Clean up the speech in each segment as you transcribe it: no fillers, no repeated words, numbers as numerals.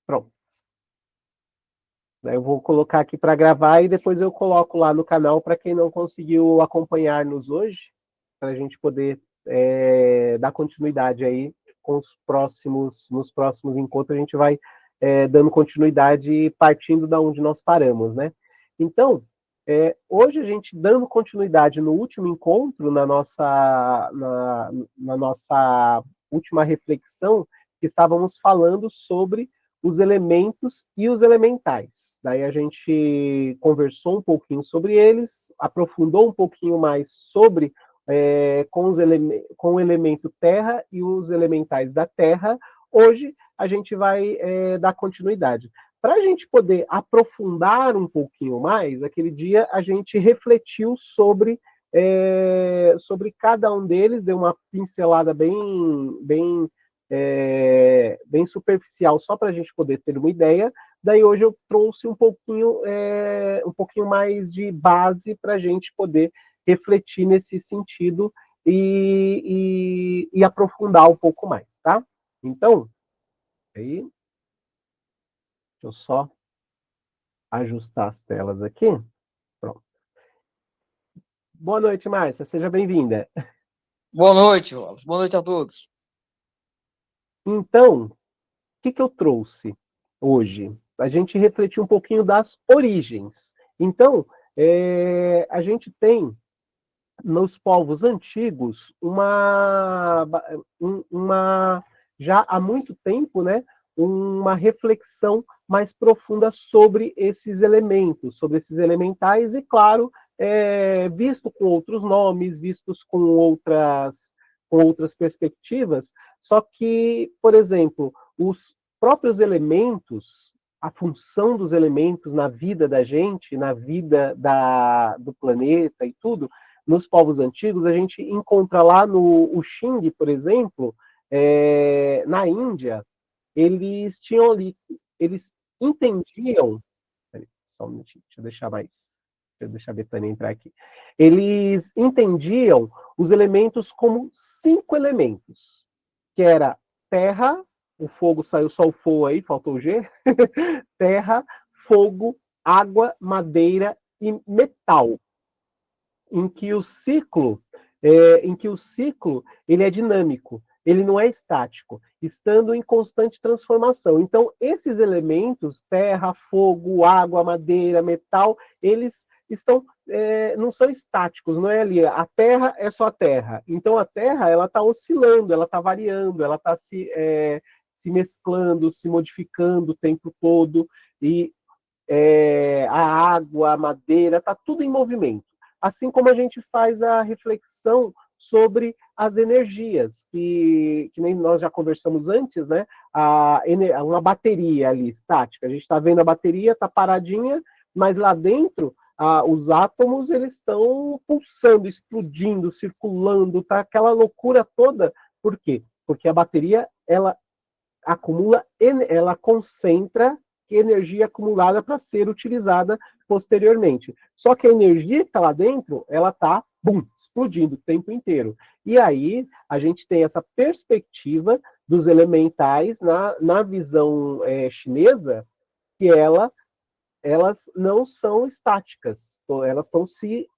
Pronto. Eu vou colocar aqui para gravar e depois eu coloco lá no canal para quem não conseguiu acompanhar-nos hoje, para a gente poder dar continuidade aí com nos próximos encontros, a gente vai dando continuidade partindo da onde nós paramos, né? Então, hoje a gente dando continuidade no último encontro, na nossa última reflexão, que estávamos falando sobre os elementos e os elementais. Daí a gente conversou um pouquinho sobre eles, aprofundou um pouquinho mais sobre com o elemento terra e os elementais da terra. Hoje a gente vai dar continuidade. Para a gente poder aprofundar um pouquinho mais, aquele dia a gente refletiu sobre cada um deles, deu uma pincelada bem superficial, só para a gente poder ter uma ideia. Daí hoje eu trouxe um pouquinho mais de base para a gente poder refletir nesse sentido e aprofundar um pouco mais, tá? Então, aí, deixa eu só ajustar as telas aqui. Pronto. Boa noite, Márcia, seja bem-vinda. Boa noite, Wallace. Boa noite a todos. Então, o que eu trouxe hoje? A gente refletiu um pouquinho das origens. Então, a gente tem nos povos antigos já há muito tempo, né, uma reflexão mais profunda sobre esses elementos, sobre esses elementais, e claro, visto com outros nomes, vistos com outras perspectivas, só que, por exemplo, os próprios elementos, a função dos elementos na vida da gente, na vida do planeta e tudo, nos povos antigos, a gente encontra lá no Xing, por exemplo, na Índia, eles tinham ali, eles entendiam, só um minutinho, deixa eu deixar a Betânia entrar aqui. Eles entendiam os elementos como 5 elementos, que era terra, o fogo saiu só o fogo aí, faltou o G, terra, fogo, água, madeira e metal, em que o ciclo ele é dinâmico, ele não é estático, estando em constante transformação. Então, esses elementos, terra, fogo, água, madeira, metal, eles não são estáticos, não é ali. A terra é só a terra. Então, a terra ela está oscilando, ela está variando, ela está se mesclando, se modificando o tempo todo, e a água, a madeira, está tudo em movimento. Assim como a gente faz a reflexão sobre as energias, que nem nós já conversamos antes, né? Uma bateria ali, estática. A gente está vendo a bateria, está paradinha, mas lá dentro, os átomos, eles estão pulsando, explodindo, circulando, tá aquela loucura toda. Por quê? Porque a bateria, ela acumula, ela concentra energia acumulada para ser utilizada posteriormente. Só que a energia que está lá dentro, ela está explodindo o tempo inteiro. E aí a gente tem essa perspectiva dos elementais na visão chinesa, que elas não são estáticas, elas estão se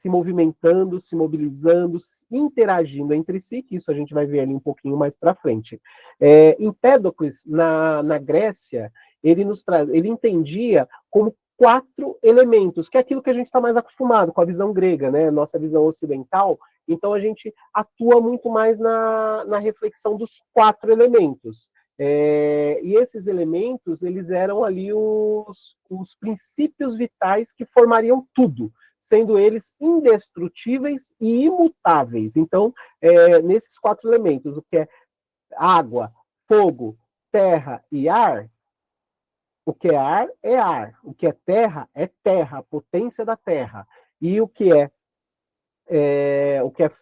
movimentando, se mobilizando, interagindo entre si, que isso a gente vai ver ali um pouquinho mais para frente. Empédocles, na Grécia, ele entendia como 4 elementos, que é aquilo que a gente está mais acostumado com a visão grega, né? Nossa visão ocidental. Então a gente atua muito mais na reflexão dos 4 elementos. E esses elementos, eles eram ali os princípios vitais que formariam tudo, sendo eles indestrutíveis e imutáveis. Então, nesses 4 elementos, o que é água, fogo, terra e ar, o que é ar, o que é terra, a potência da terra, e o que é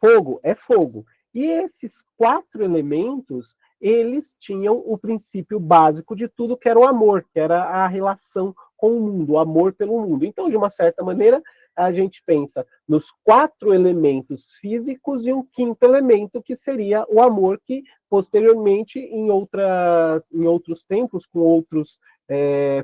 fogo, é fogo. E esses 4 elementos, eles tinham o princípio básico de tudo, que era o amor, que era a relação com o mundo, o amor pelo mundo. Então, de uma certa maneira, a gente pensa nos 4 elementos físicos e um 5º elemento, que seria o amor, que posteriormente, em outros tempos, com outros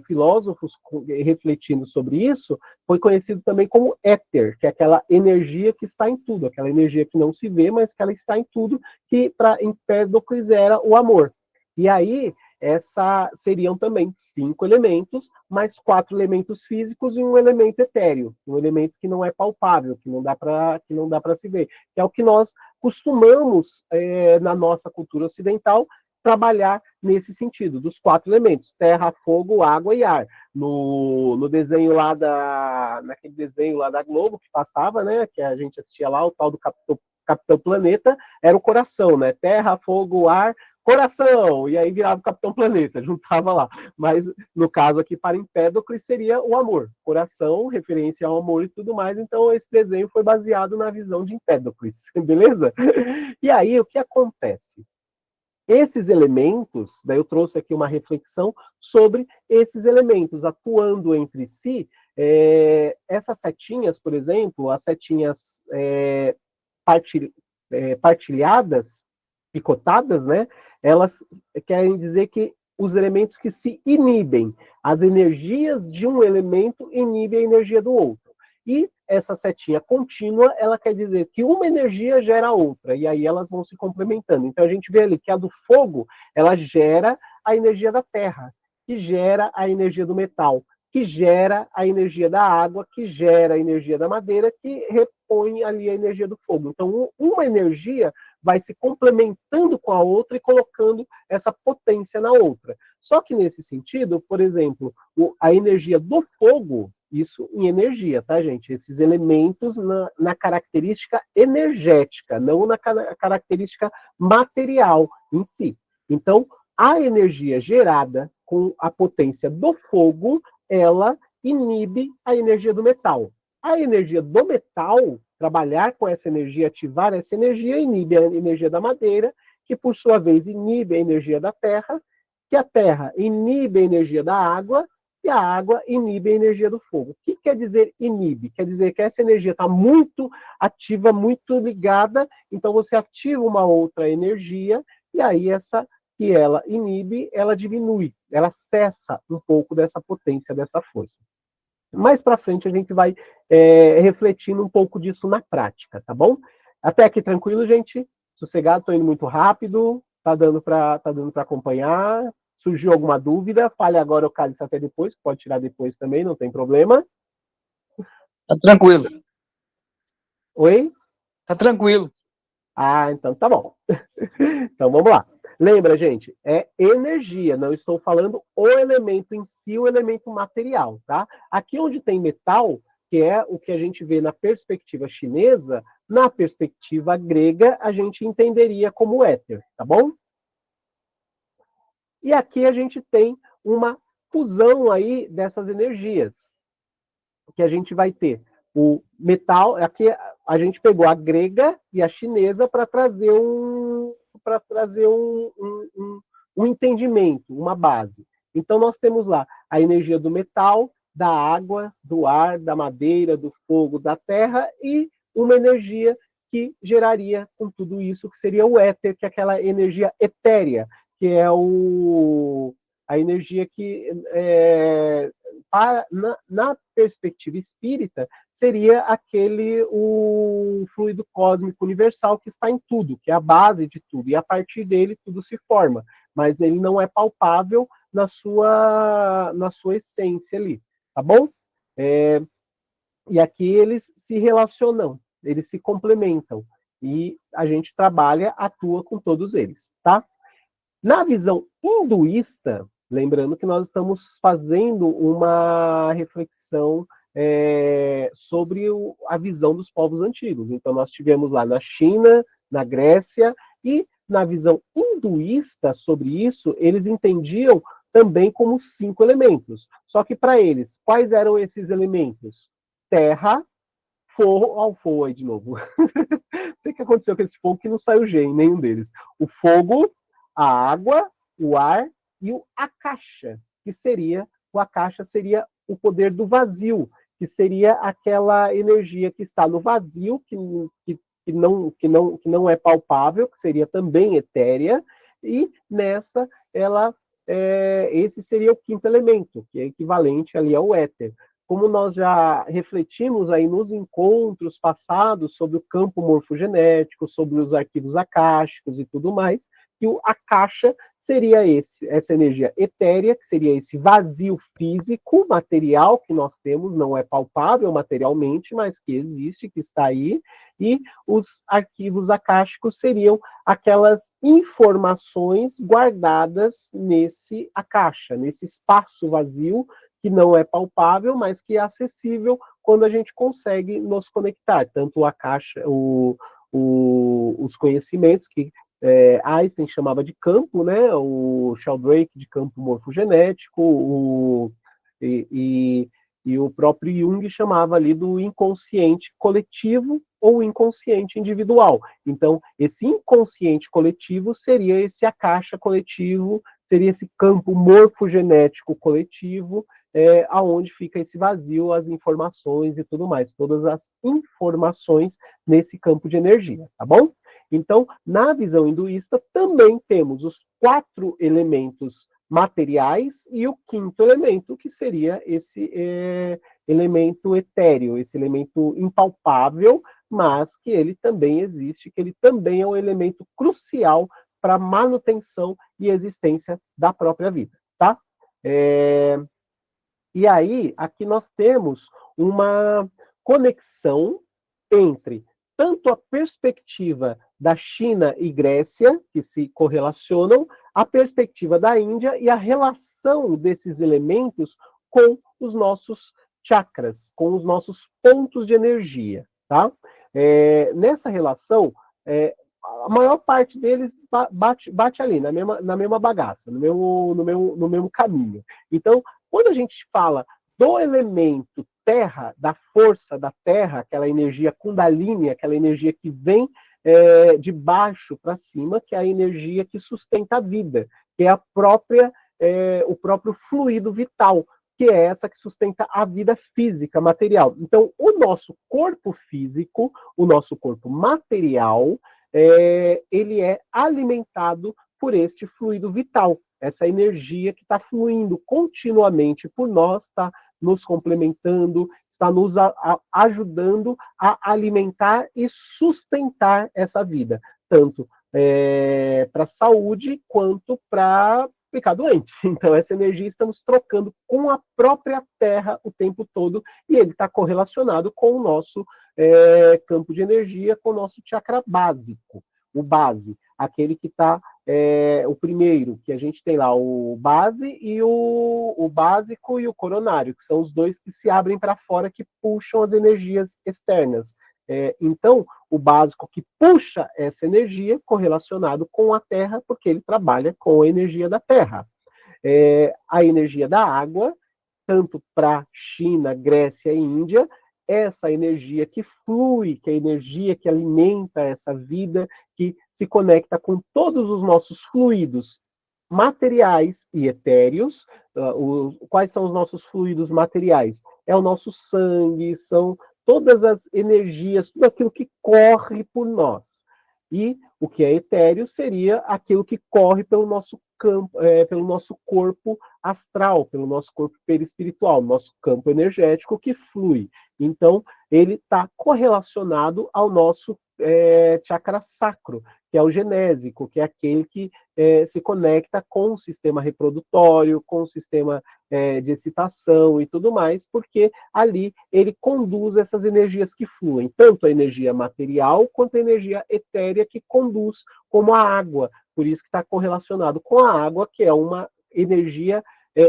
filósofos refletindo sobre isso, foi conhecido também como éter, que é aquela energia que está em tudo, aquela energia que não se vê, mas que ela está em tudo, que para Empédocles era o amor. E aí, seriam também 5 elementos, mais 4 elementos físicos e um elemento etéreo, um elemento que não é palpável, que não dá para se ver, que é o que nós costumamos, na nossa cultura ocidental, trabalhar nesse sentido, dos 4 elementos, terra, fogo, água e ar. No desenho lá naquele desenho lá da Globo que passava, né, que a gente assistia lá, o tal do Capitão Planeta, era o coração, né, terra, fogo, ar, coração, e aí virava o Capitão Planeta, juntava lá. Mas, no caso aqui, para Empédocles, seria o amor. Coração, referência ao amor e tudo mais, então esse desenho foi baseado na visão de Empédocles, beleza? E aí, o que acontece? Esses elementos, daí eu trouxe aqui uma reflexão sobre esses elementos atuando entre si. Essas setinhas, por exemplo, as setinhas partilhadas, picotadas, né? Elas querem dizer que os elementos que se inibem, as energias de um elemento inibem a energia do outro. E essa setinha contínua, ela quer dizer que uma energia gera outra, e aí elas vão se complementando. Então a gente vê ali que a do fogo, ela gera a energia da terra, que gera a energia do metal, que gera a energia da água, que gera a energia da madeira, que repõe ali a energia do fogo. Então uma energia vai se complementando com a outra e colocando essa potência na outra. Só que nesse sentido, por exemplo, a energia do fogo, isso em energia, tá, gente? Esses elementos na característica energética, não na característica material em si. Então, a energia gerada com a potência do fogo, ela inibe a energia do metal. A energia do metal, trabalhar com essa energia, ativar essa energia, inibe a energia da madeira, que por sua vez inibe a energia da terra, que a terra inibe a energia da água, e a água inibe a energia do fogo. O que quer dizer inibe? Quer dizer que essa energia está muito ativa, muito ligada, então você ativa uma outra energia, e aí essa que ela inibe, ela diminui, ela cessa um pouco dessa potência, dessa força. Mais para frente a gente vai refletindo um pouco disso na prática, tá bom? Até aqui tranquilo, gente? Sossegado, estou indo muito rápido, tá dando para acompanhar. Surgiu alguma dúvida, fale agora ou cale até depois, pode tirar depois também, não tem problema. Tá tranquilo. Oi? Tá tranquilo. Ah, então tá bom. Então vamos lá. Lembra, gente, é energia, não estou falando o elemento em si, o elemento material, tá? Aqui onde tem metal, que é o que a gente vê na perspectiva chinesa, na perspectiva grega, a gente entenderia como éter, tá bom? E aqui a gente tem uma fusão aí dessas energias, que a gente vai ter o metal, aqui a gente pegou a grega e a chinesa para trazer um entendimento, uma base. Então nós temos lá a energia do metal, da água, do ar, da madeira, do fogo, da terra, e uma energia que geraria com tudo isso, que seria o éter, que é aquela energia etérea, que é a energia que, na perspectiva espírita, seria o fluido cósmico universal que está em tudo, que é a base de tudo, e a partir dele tudo se forma, mas ele não é palpável na sua essência ali, tá bom? E aqui eles se relacionam, eles se complementam, e a gente atua com todos eles, tá? Na visão hinduísta, lembrando que nós estamos fazendo uma reflexão sobre a visão dos povos antigos. Então, nós tivemos lá na China, na Grécia, e na visão hinduísta sobre isso, eles entendiam também como 5 elementos. Só que para eles, quais eram esses elementos? Terra, fogo, olha o fogo aí de novo. Não sei o que aconteceu com esse fogo, que não saiu G em nenhum deles. O fogo, a água, o ar e o akasha, que seria o poder do vazio, que seria aquela energia que está no vazio, que não é palpável, que seria também etérea, e nessa, esse seria o quinto elemento, que é equivalente ali ao éter. Como nós já refletimos aí nos encontros passados sobre o campo morfogenético, sobre os arquivos akáshicos e tudo mais, que o akasha seria essa energia etérea, que seria esse vazio físico, material que nós temos, não é palpável materialmente, mas que existe, que está aí, e os arquivos akáshicos seriam aquelas informações guardadas nesse akasha, nesse espaço vazio, que não é palpável, mas que é acessível quando a gente consegue nos conectar, tanto o akasha, os conhecimentos que Einstein chamava de campo, né? O Sheldrake de campo morfogenético, e o próprio Jung chamava ali do inconsciente coletivo ou inconsciente individual. Então, esse inconsciente coletivo seria esse akasha coletivo, seria esse campo morfogenético coletivo, aonde fica esse vazio, as informações e tudo mais, todas as informações nesse campo de energia, tá bom? Então, na visão hinduísta, também temos os 4 elementos materiais e o quinto elemento, que seria esse elemento etéreo, esse elemento impalpável, mas que ele também existe, que ele também é um elemento crucial para a manutenção e existência da própria vida, tá? E aí, aqui nós temos uma conexão entre tanto a perspectiva da China e Grécia, que se correlacionam, a perspectiva da Índia e a relação desses elementos com os nossos chakras, com os nossos pontos de energia, tá? Nessa relação, a maior parte deles bate ali, na mesma bagaça, no mesmo caminho. Então, quando a gente fala do elemento terra, da força da terra, aquela energia kundalini, aquela energia que vem de baixo para cima, que é a energia que sustenta a vida, que é o próprio fluido vital, que é essa que sustenta a vida física, material. Então, o nosso corpo físico, o nosso corpo material, ele é alimentado por este fluido vital, essa energia que está fluindo continuamente por nós, está nos complementando, está nos ajudando a alimentar e sustentar essa vida, tanto para a saúde quanto para ficar doente. Então, essa energia estamos trocando com a própria Terra o tempo todo, e ele está correlacionado com o nosso campo de energia, com o nosso chakra básico, o base, aquele que está o primeiro, que a gente tem lá o base e o básico e o coronário, que são os dois que se abrem para fora, que puxam as energias externas. Então, o básico que puxa essa energia, correlacionado com a Terra, porque ele trabalha com a energia da Terra. A energia da água, tanto para China, Grécia e Índia, essa energia que flui, que é a energia que alimenta essa vida, que se conecta com todos os nossos fluidos materiais e etéreos. Quais são os nossos fluidos materiais? É o nosso sangue, são todas as energias, tudo aquilo que corre por nós. E o que é etéreo seria aquilo que corre pelo nosso campo, pelo nosso corpo astral, pelo nosso corpo perispiritual, nosso campo energético que flui. Então, ele está correlacionado ao nosso chakra sacro, que é o genésico, que é aquele que se conecta com o sistema reprodutório, com o sistema de excitação e tudo mais, porque ali ele conduz essas energias que fluem, tanto a energia material quanto a energia etérea que conduz, como a água. Por isso que está correlacionado com a água, que é uma energia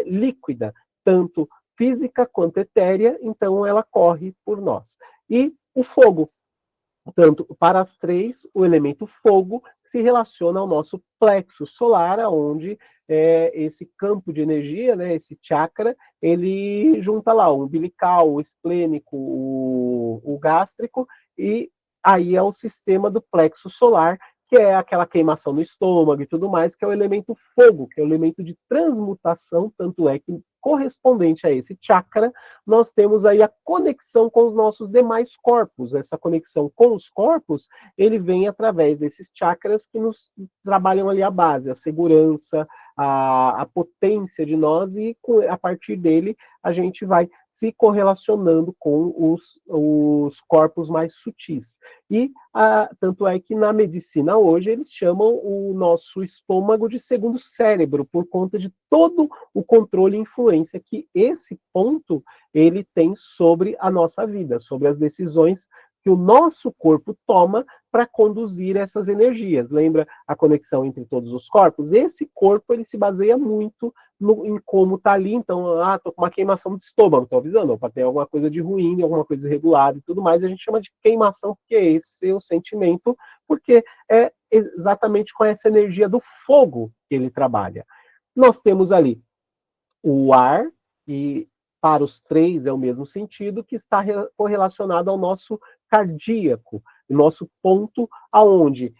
líquida, tanto física quanto etérea, então ela corre por nós. E o fogo, tanto para as 3, o elemento fogo se relaciona ao nosso plexo solar, onde esse campo de energia, né, esse chakra, ele junta lá o umbilical, o esplênico, o gástrico, e aí é o sistema do plexo solar, que é aquela queimação no estômago e tudo mais, que é o elemento fogo, que é o elemento de transmutação, tanto é que correspondente a esse chakra, nós temos aí a conexão com os nossos demais corpos. Essa conexão com os corpos, ele vem através desses chakras que nos trabalham ali a base, a segurança, a potência de nós, e a partir dele a gente vai se correlacionando com os corpos mais sutis. E tanto é que na medicina hoje eles chamam o nosso estômago de segundo cérebro, por conta de todo o controle e influência que esse ponto ele tem sobre a nossa vida, sobre as decisões que o nosso corpo toma para conduzir essas energias. Lembra a conexão entre todos os corpos? Esse corpo ele se baseia muito em como está ali. Então, estou com uma queimação de estômago, estou avisando, para ter alguma coisa de ruim, alguma coisa irregulada e tudo mais, a gente chama de queimação, porque esse é o sentimento, porque é exatamente com essa energia do fogo que ele trabalha. Nós temos ali o ar, e para os três é o mesmo sentido, que está correlacionado ao nosso cardíaco, nosso ponto aonde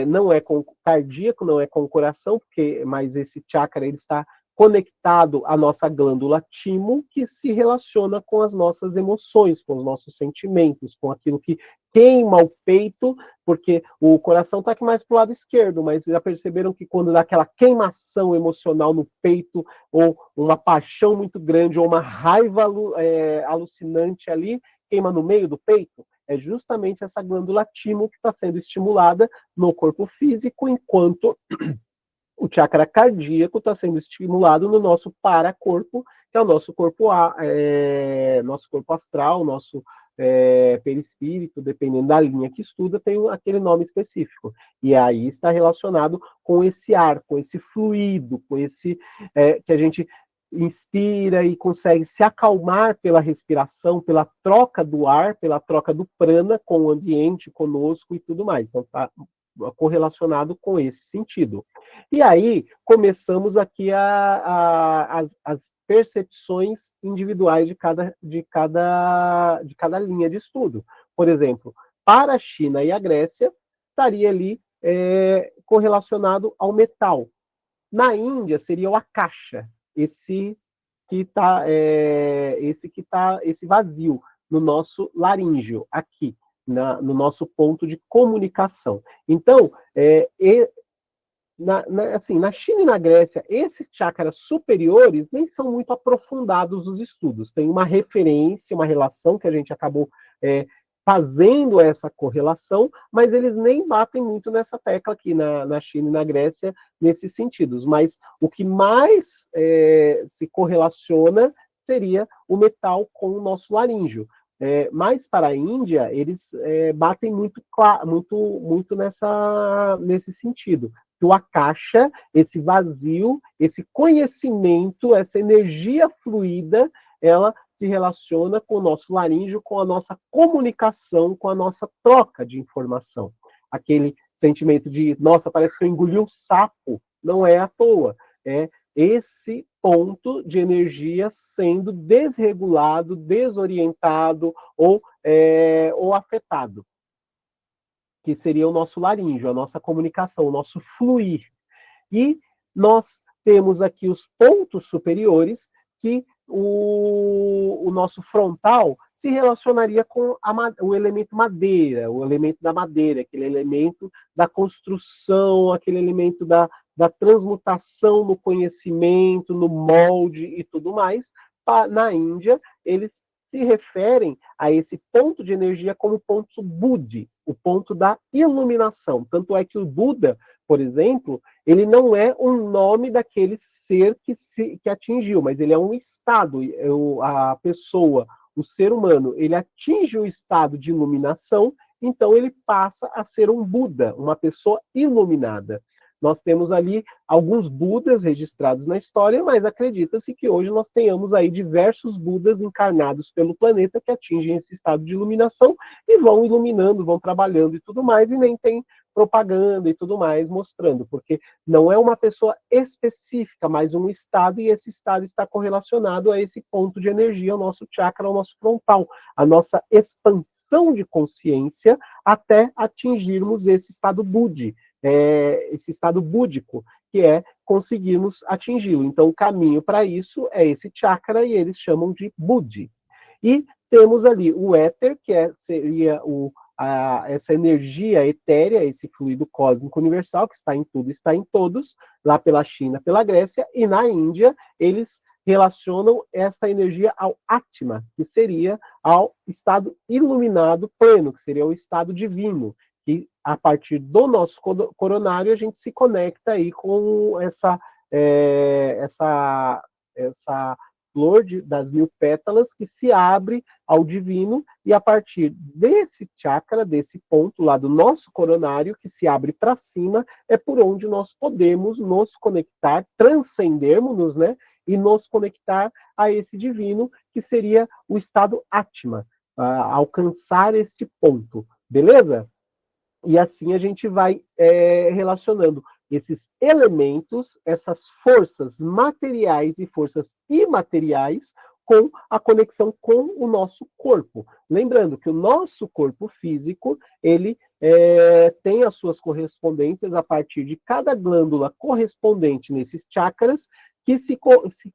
não é com o cardíaco, não é com o coração, mas esse chakra ele está conectado à nossa glândula timo, que se relaciona com as nossas emoções, com os nossos sentimentos, com aquilo que queima o peito, porque o coração está aqui mais para o lado esquerdo, mas já perceberam que quando dá aquela queimação emocional no peito, ou uma paixão muito grande, ou uma raiva alucinante ali, queima no meio do peito? É justamente essa glândula timo que está sendo estimulada no corpo físico, enquanto o chakra cardíaco está sendo estimulado no nosso paracorpo, que é o nosso corpo, nosso corpo astral, nosso perispírito, dependendo da linha que estuda, tem aquele nome específico. E aí está relacionado com esse ar, com esse fluido, com esse que a gente inspira e consegue se acalmar pela respiração, pela troca do ar, pela troca do prana com o ambiente, conosco e tudo mais. Então está correlacionado com esse sentido. E aí começamos aqui as percepções individuais de cada linha de estudo. Por exemplo, para a China e a Grécia, estaria ali correlacionado ao metal. Na Índia seria o akasha, esse vazio no nosso laríngeo, aqui, no nosso ponto de comunicação. Então, na China e na Grécia, esses chakras superiores nem são muito aprofundados os estudos. Tem uma referência, uma relação que a gente acabou fazendo essa correlação, mas eles nem batem muito nessa tecla aqui na China e na Grécia, nesses sentidos. Mas o que mais se correlaciona seria o metal com o nosso laríngeo. Mas para a Índia, eles batem muito nesse sentido. O akasha, esse vazio, esse conhecimento, essa energia fluida, ela se relaciona com o nosso laríngeo, com a nossa comunicação, com a nossa troca de informação. Aquele sentimento de, nossa, parece que eu engoli um sapo, não é à toa. É esse ponto de energia sendo desregulado, desorientado ou afetado, que seria o nosso laríngeo, a nossa comunicação, o nosso fluir. E nós temos aqui os pontos superiores, que o nosso frontal se relacionaria com o elemento madeira, o elemento da madeira, aquele elemento da construção, aquele elemento da transmutação no conhecimento, no molde e tudo mais. Na Índia, eles se referem a esse ponto de energia como ponto Buddhi, o ponto da iluminação. Tanto é que o Buda, por exemplo, ele não é um nome daquele ser que atingiu, mas ele é um estado. A pessoa, o ser humano, ele atinge o estado de iluminação, então ele passa a ser um Buda, uma pessoa iluminada. Nós temos ali alguns Budas registrados na história, mas acredita-se que hoje nós tenhamos aí diversos Budas encarnados pelo planeta que atingem esse estado de iluminação e vão iluminando, vão trabalhando e tudo mais, e nem tem propaganda e tudo mais mostrando, porque não é uma pessoa específica, mas um estado, e esse estado está correlacionado a esse ponto de energia, ao nosso chakra, ao nosso frontal, a nossa expansão de consciência até atingirmos esse estado Buddhi, esse estado búdico, que é conseguirmos atingi-lo. Então, o caminho para isso é esse chakra, e eles chamam de Buddhi. E temos ali o éter, que seria essa energia etérea, esse fluido cósmico universal, que está em tudo, está em todos, lá pela China, pela Grécia, e na Índia, eles relacionam essa energia ao Atma, que seria ao estado iluminado pleno, que seria o estado divino, que a partir do nosso coronário a gente se conecta aí com essa flor das 1000 pétalas que se abre ao divino, e a partir desse chakra, desse ponto lá do nosso coronário, que se abre para cima, é por onde nós podemos nos conectar, transcendermos-nos, né? E nos conectar a esse divino, que seria o estado Atma, alcançar este ponto, beleza? E assim a gente vai relacionando esses elementos, essas forças materiais e forças imateriais, com a conexão com o nosso corpo. Lembrando que o nosso corpo físico, ele tem as suas correspondências a partir de cada glândula correspondente nesses chakras, que se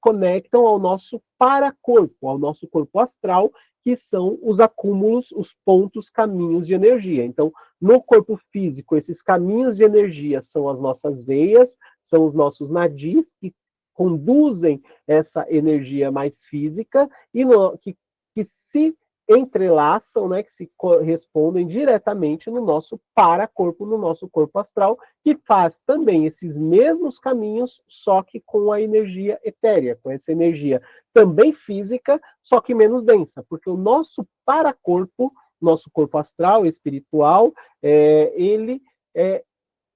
conectam ao nosso paracorpo, ao nosso corpo astral, que são os acúmulos, os pontos, caminhos de energia. Então, no corpo físico, esses caminhos de energia são as nossas veias, são os nossos nadis, que conduzem essa energia mais física, e que se entrelaçam, né, que se correspondem diretamente no nosso paracorpo, no nosso corpo astral, que faz também esses mesmos caminhos, só que com a energia etérea, com essa energia também física, só que menos densa, porque o nosso paracorpo, nosso corpo astral, espiritual, ele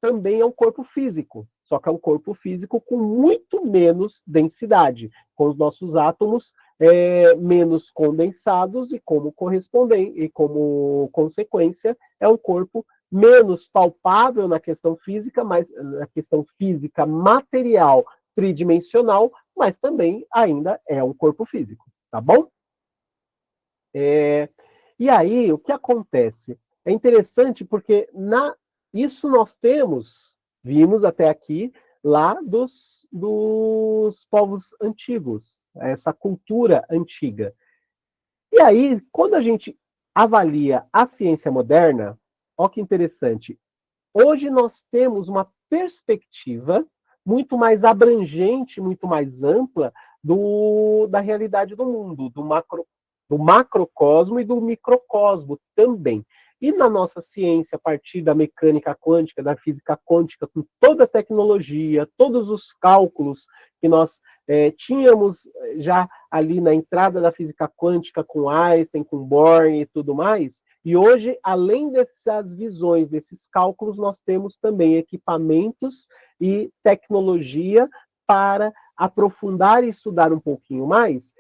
também é um corpo físico, só que é um corpo físico com muito menos densidade, com os nossos átomos menos condensados, e como consequência, é um corpo menos palpável na questão física, mas na questão física material, tridimensional, mas também ainda é um corpo físico, tá bom? E aí, o que acontece? É interessante porque isso nós vimos até aqui, lá dos povos antigos, essa cultura antiga. E aí, quando a gente avalia a ciência moderna, olha que interessante, hoje nós temos uma perspectiva muito mais abrangente, muito mais ampla da realidade do mundo, do macrocosmo e do microcosmo também. E na nossa ciência, a partir da mecânica quântica, da física quântica, com toda a tecnologia, todos os cálculos que nós tínhamos já ali na entrada da física quântica, com Einstein, com Bohr e tudo mais, e hoje, além dessas visões, desses cálculos, nós temos também equipamentos e tecnologia para aprofundar e estudar um pouquinho mais.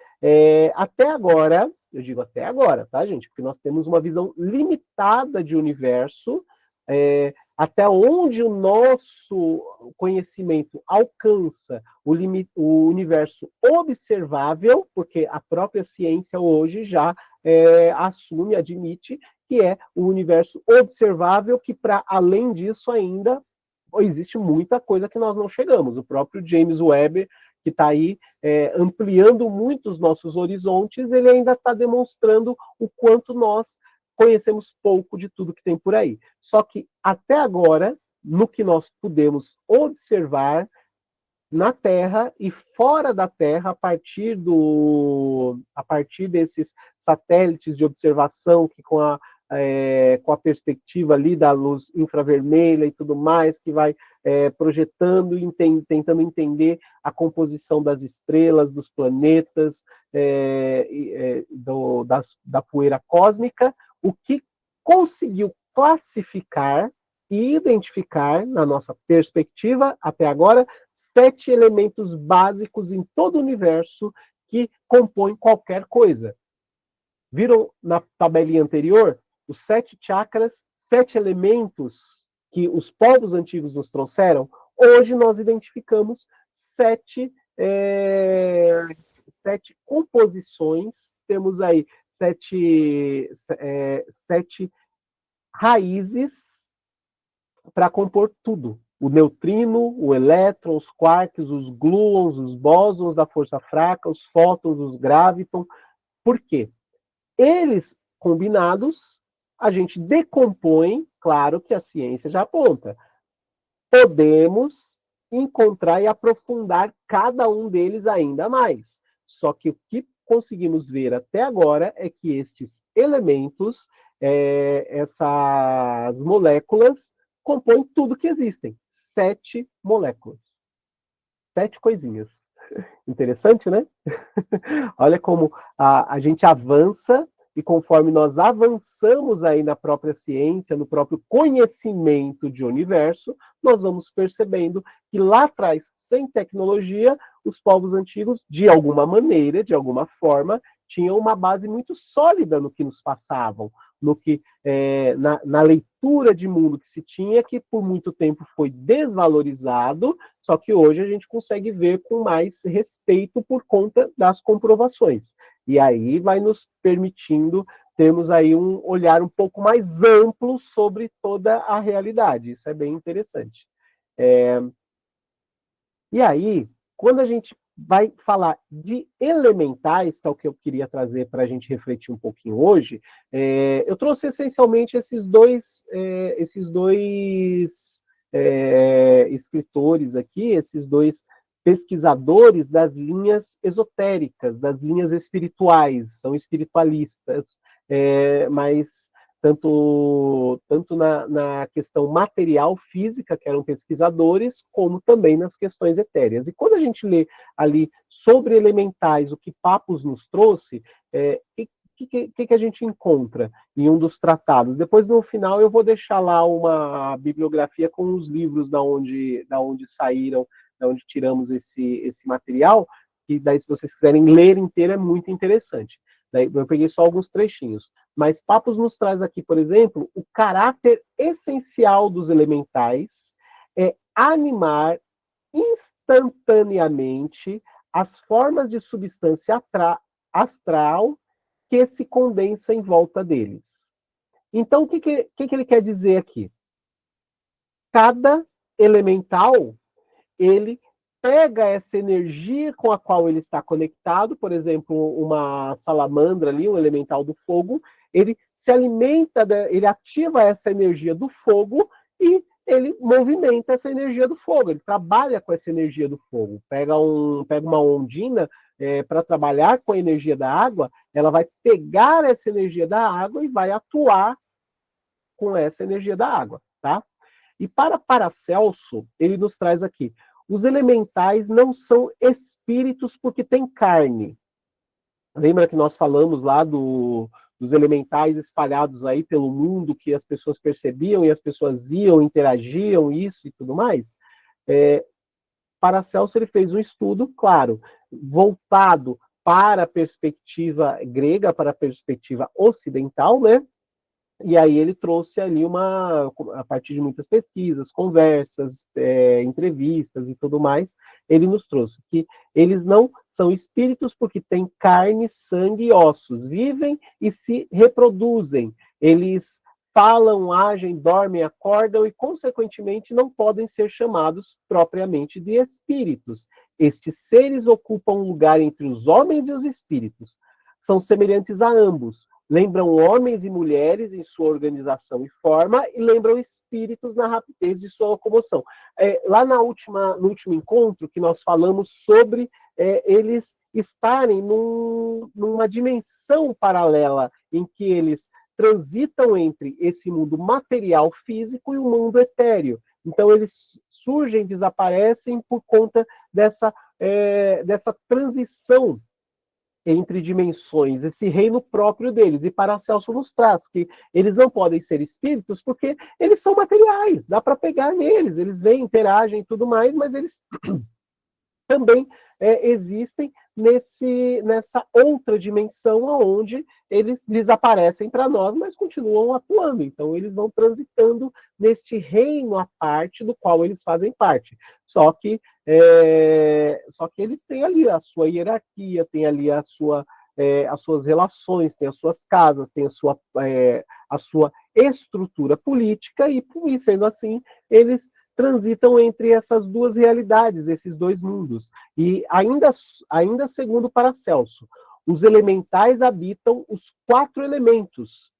Até agora, eu digo até agora, tá, gente? Porque nós temos uma visão limitada de universo, até onde o nosso conhecimento alcança o universo observável, porque a própria ciência hoje já assume, admite que é o universo observável, que para além disso ainda existe muita coisa que nós não chegamos. O próprio James Webb, que está aí ampliando muito os nossos horizontes, ele ainda está demonstrando o quanto nós conhecemos pouco de tudo que tem por aí. Só que, até agora, no que nós pudemos observar na Terra e fora da Terra, a partir desses satélites de observação, que com a perspectiva ali da luz infravermelha e tudo mais, que vai projetando e tentando entender a composição das estrelas, dos planetas, da poeira cósmica, o que conseguiu classificar e identificar, na nossa perspectiva, até agora, 7 elementos básicos em todo o universo que compõem qualquer coisa. Viram na tabelinha anterior? Os 7 chakras, 7 elementos que os povos antigos nos trouxeram. Hoje nós identificamos 7 composições, temos aí 7 raízes para compor tudo. o neutrino, o elétron, os quarks, os gluons, os bósons da força fraca, os fótons, os gravitons. Por quê? Eles combinados, a gente decompõe, claro que a ciência já aponta. Podemos encontrar e aprofundar cada um deles ainda mais. Só que o que conseguimos ver até agora é que estes elementos, essas moléculas, compõem tudo que existem. 7 moléculas. 7 coisinhas. Interessante, né? Olha como a gente avança e conforme nós avançamos aí na própria ciência, no próprio conhecimento de universo, nós vamos percebendo que lá atrás, sem tecnologia, os povos antigos, de alguma maneira, de alguma forma, tinham uma base muito sólida no que nos passavam, no que na leitura de mundo que se tinha, que por muito tempo foi desvalorizado, só que hoje a gente consegue ver com mais respeito por conta das comprovações. E aí vai nos permitindo termos aí um olhar um pouco mais amplo sobre toda a realidade. Isso é bem interessante. E aí, quando a gente vai falar de elementais, que é o que eu queria trazer para a gente refletir um pouquinho hoje, eu trouxe essencialmente esses dois escritores aqui, esses dois pesquisadores das linhas esotéricas, das linhas espirituais, são espiritualistas, mas tanto na questão material, física, que eram pesquisadores, como também nas questões etéreas. E quando a gente lê ali sobre elementais, o que Papos nos trouxe, o que a gente encontra em um dos tratados? Depois, no final, eu vou deixar lá uma bibliografia com os livros da onde saíram, da onde tiramos esse material, que daí, se vocês quiserem ler inteiro, é muito interessante. Daí, eu peguei só alguns trechinhos. Mas Papos nos traz aqui, por exemplo, o caráter essencial dos elementais é animar instantaneamente as formas de substância astral que se condensa em volta deles. Então, o que ele quer dizer aqui? Cada elemental, ele pega essa energia com a qual ele está conectado, por exemplo, uma salamandra ali, um elemental do fogo, ele se alimenta, ele ativa essa energia do fogo e ele movimenta essa energia do fogo, ele trabalha com essa energia do fogo. Pega uma ondina para trabalhar com a energia da água, ela vai pegar essa energia da água e vai atuar com essa energia da água, tá? E para Paracelso, ele nos traz aqui: os elementais não são espíritos porque têm carne. Lembra que nós falamos lá dos elementais espalhados aí pelo mundo, que as pessoas percebiam e as pessoas viam, interagiam, isso e tudo mais? Paracelso, ele fez um estudo, claro, voltado para a perspectiva grega, para a perspectiva ocidental, né? E aí ele trouxe ali a partir de muitas pesquisas, conversas, entrevistas e tudo mais, ele nos trouxe que eles não são espíritos porque têm carne, sangue e ossos, vivem e se reproduzem, eles falam, agem, dormem, acordam e, consequentemente, não podem ser chamados propriamente de espíritos. Estes seres ocupam um lugar entre os homens e os espíritos. São semelhantes a ambos, lembram homens e mulheres em sua organização e forma e lembram espíritos na rapidez de sua locomoção. Lá no último encontro que nós falamos sobre eles estarem numa dimensão paralela em que eles transitam entre esse mundo material físico e o mundo etéreo. Então eles surgem, desaparecem por conta dessa transição entre dimensões, esse reino próprio deles. E Paracelso nos traz que eles não podem ser espíritos porque eles são materiais, dá para pegar neles, eles vêm, interagem e tudo mais, mas eles também existem nessa outra dimensão onde eles desaparecem para nós, mas continuam atuando. Então, eles vão transitando neste reino à parte do qual eles fazem parte. Só que eles têm ali a sua hierarquia, têm ali as suas relações, têm as suas casas, têm a sua estrutura política, e sendo assim, eles transitam entre essas duas realidades, esses dois mundos. E ainda segundo Paracelso, os elementais habitam os 4 elementos.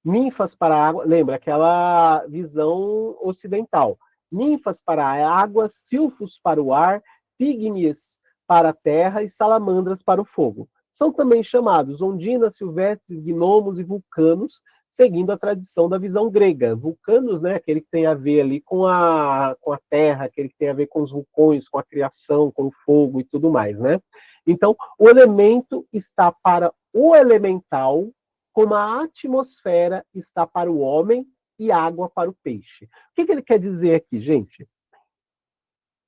Ninfas para a água, lembra aquela visão ocidental. Ninfas para a água, silfos para o ar, pígmeas para a terra e salamandras para o fogo. São também chamados ondinas, silvestres, gnomos e vulcanos, seguindo a tradição da visão grega. Vulcanos, né, aquele que tem a ver ali com a terra, aquele que tem a ver com os vulcões, com a criação, com o fogo e tudo mais, né? Então, o elemento está para o elemental, como a atmosfera está para o homem e água para o peixe. O que ele quer dizer aqui, gente?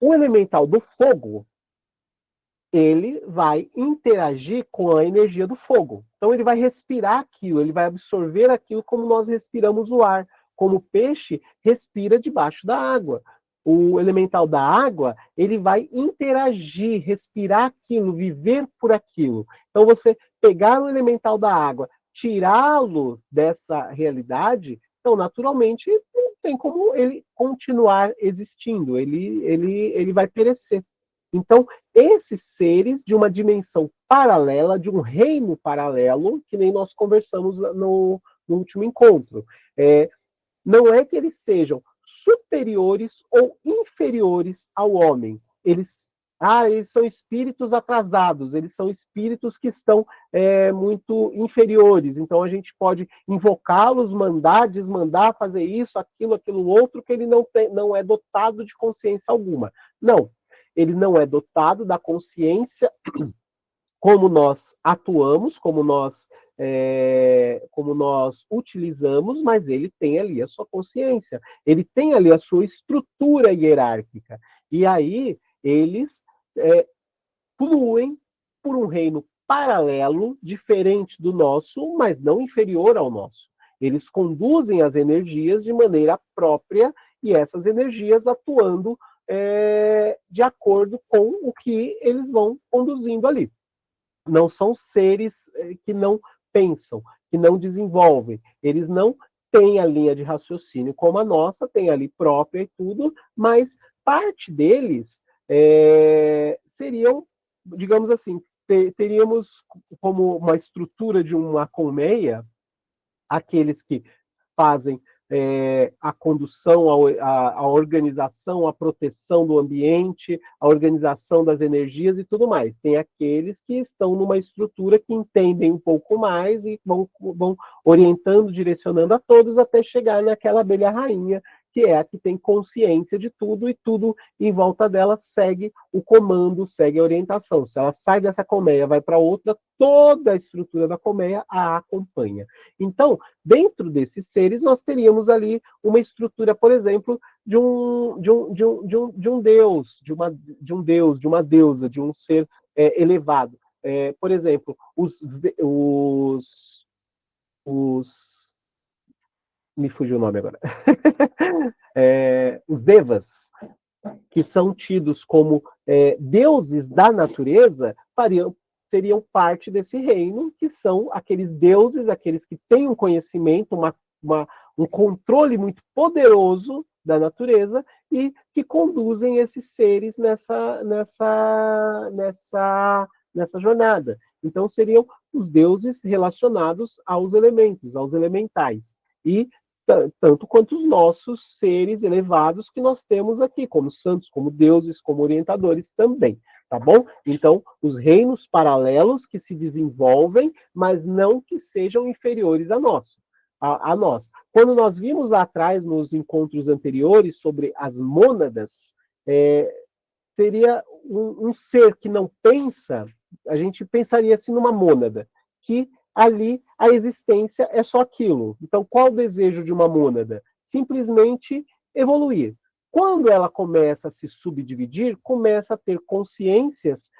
O elemental do fogo, ele vai interagir com a energia do fogo. Então, ele vai respirar aquilo, ele vai absorver aquilo como nós respiramos o ar, como o peixe respira debaixo da água. O elemental da água, ele vai interagir, respirar aquilo, viver por aquilo. Então, você pegar o elemental da água, tirá-lo dessa realidade, então, naturalmente, não tem como ele continuar existindo, ele vai perecer. Então, esses seres de uma dimensão paralela, de um reino paralelo, que nem nós conversamos no último encontro, não é que eles sejam superiores ou inferiores ao homem. Eles são espíritos atrasados, eles são espíritos que estão muito inferiores, então a gente pode invocá-los, mandar, desmandar, fazer isso, aquilo outro, que ele não é dotado de consciência alguma. Não, ele não é dotado da consciência como nós atuamos, como nós utilizamos, mas ele tem ali a sua consciência, ele tem ali a sua estrutura hierárquica. E aí eles fluem por um reino paralelo, diferente do nosso, mas não inferior ao nosso. Eles conduzem as energias de maneira própria e essas energias atuando de acordo com o que eles vão conduzindo ali. Não são seres que não pensam, que não desenvolvem. Eles não têm a linha de raciocínio como a nossa, tem ali própria e tudo, mas parte deles seriam, digamos assim, teríamos como uma estrutura de uma colmeia aqueles que fazem a condução, a organização, a proteção do ambiente, a organização das energias e tudo mais. Tem aqueles que estão numa estrutura que entendem um pouco mais e vão orientando, direcionando a todos até chegar naquela abelha rainha, que é a que tem consciência de tudo e tudo em volta dela segue o comando, segue a orientação. Se ela sai dessa colmeia, vai para outra, toda a estrutura da colmeia a acompanha. Então, dentro desses seres, nós teríamos ali uma estrutura, por exemplo, de um deus, de uma deusa, de um ser elevado. Por exemplo, me fugiu o nome agora. Os devas, que são tidos como deuses da natureza, seriam parte desse reino, que são aqueles deuses, aqueles que têm um conhecimento, um controle muito poderoso da natureza e que conduzem esses seres nessa jornada. Então, seriam os deuses relacionados aos elementos, aos elementais. E tanto quanto os nossos seres elevados que nós temos aqui, como santos, como deuses, como orientadores também, tá bom? Então, os reinos paralelos que se desenvolvem, mas não que sejam inferiores a nós. Quando nós vimos lá atrás, nos encontros anteriores, sobre as mônadas, seria um ser que não pensa, a gente pensaria assim numa mônada, que ali a existência é só aquilo. Então, qual o desejo de uma mônada? Simplesmente evoluir. Quando ela começa a se subdividir, começa a ter consciências,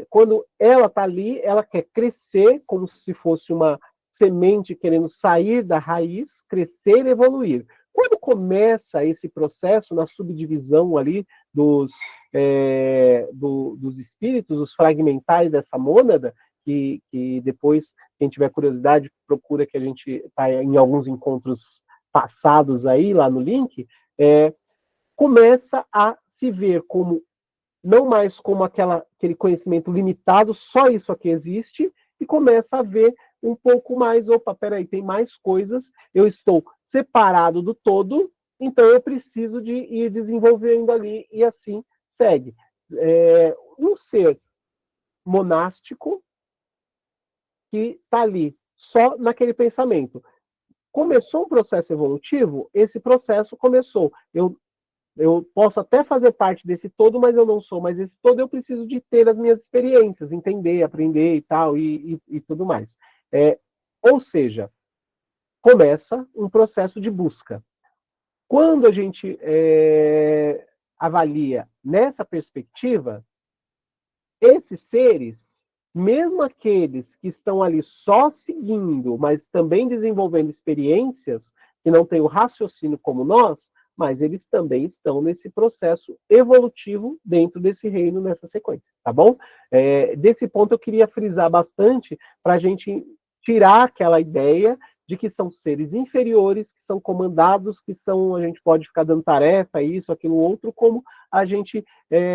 quando ela está ali, ela quer crescer como se fosse uma semente querendo sair da raiz, crescer e evoluir. Quando começa esse processo na subdivisão ali dos espíritos, os fragmentais dessa mônada, que depois, quem tiver curiosidade, procura, que a gente está em alguns encontros passados aí, lá no link, começa a se ver como, não mais como aquele conhecimento limitado, só isso aqui existe, e começa a ver um pouco mais, opa, peraí, tem mais coisas, eu estou separado do todo, então eu preciso de ir desenvolvendo ali, e assim segue. Um ser monástico que está ali, só naquele pensamento. Começou um processo evolutivo, esse processo começou. Eu posso até fazer parte desse todo, mas eu não sou mais esse todo, eu preciso de ter as minhas experiências, entender, aprender e tal, e tudo mais. Ou seja, começa um processo de busca. Quando a gente avalia nessa perspectiva, esses seres, mesmo aqueles que estão ali só seguindo, mas também desenvolvendo experiências, que não têm o raciocínio como nós, mas eles também estão nesse processo evolutivo dentro desse reino, nessa sequência, tá bom? Desse ponto eu queria frisar bastante para a gente tirar aquela ideia de que são seres inferiores, que são comandados, que são, a gente pode ficar dando tarefa, isso, aquilo, outro, como a gente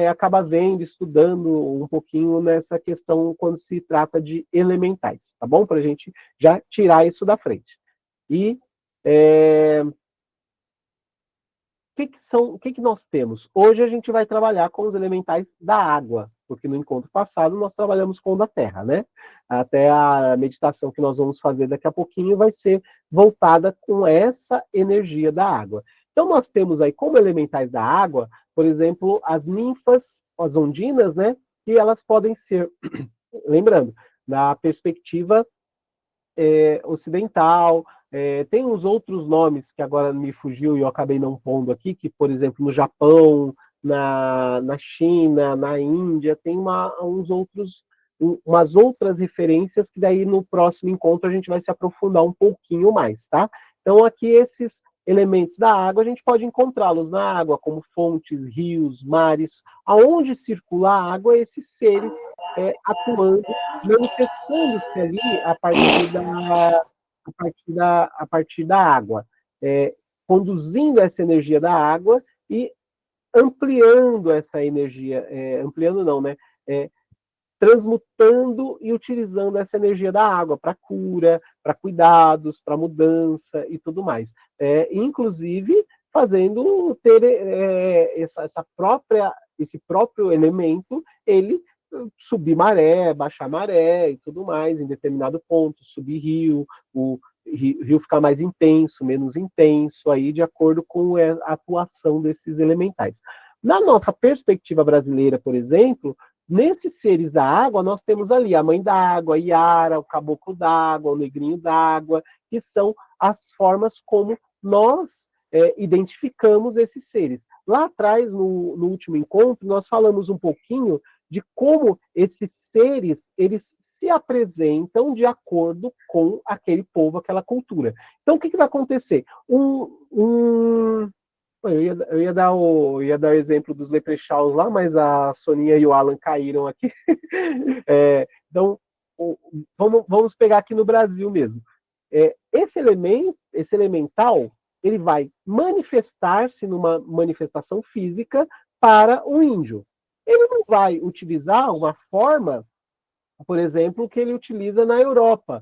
acaba vendo, estudando um pouquinho nessa questão quando se trata de elementais, tá bom? Para a gente já tirar isso da frente. E o que nós temos? Hoje a gente vai trabalhar com os elementais da água, porque no encontro passado nós trabalhamos com o da terra, né? Até a meditação que nós vamos fazer daqui a pouquinho vai ser voltada com essa energia da água. Então nós temos aí como elementais da água, por exemplo, as ninfas, as ondinas, né? Que elas podem ser, lembrando, na perspectiva ocidental, tem uns outros nomes que agora me fugiu e eu acabei não pondo aqui, que, por exemplo, no Japão, na China, na Índia, tem umas outras referências que daí no próximo encontro a gente vai se aprofundar um pouquinho mais, tá? Então aqui esses elementos da água, a gente pode encontrá-los na água, como fontes, rios, mares, aonde circula a água, esses seres atuando, manifestando-se ali a partir da água, conduzindo essa energia da água e ampliando essa energia, ampliando não, né? Transmutando e utilizando essa energia da água para cura, para cuidados, para mudança e tudo mais. Inclusive, fazendo ter esse próprio elemento, ele subir maré, baixar maré e tudo mais, em determinado ponto, subir rio, o rio ficar mais intenso, menos intenso, aí de acordo com a atuação desses elementais. Na nossa perspectiva brasileira, por exemplo, nesses seres da água, nós temos ali a mãe d'água, a Iara, o caboclo d'água, o negrinho d'água, que são as formas como nós identificamos esses seres. Lá atrás, no último encontro, nós falamos um pouquinho de como esses seres, eles se apresentam de acordo com aquele povo, aquela cultura. Então, o que vai acontecer? Eu ia dar o exemplo dos leprechauns lá, mas a Soninha e o Alan caíram aqui. Então, vamos pegar aqui no Brasil mesmo. Esse elemental, ele vai manifestar-se numa manifestação física para o índio. Ele não vai utilizar uma forma, por exemplo, que ele utiliza na Europa.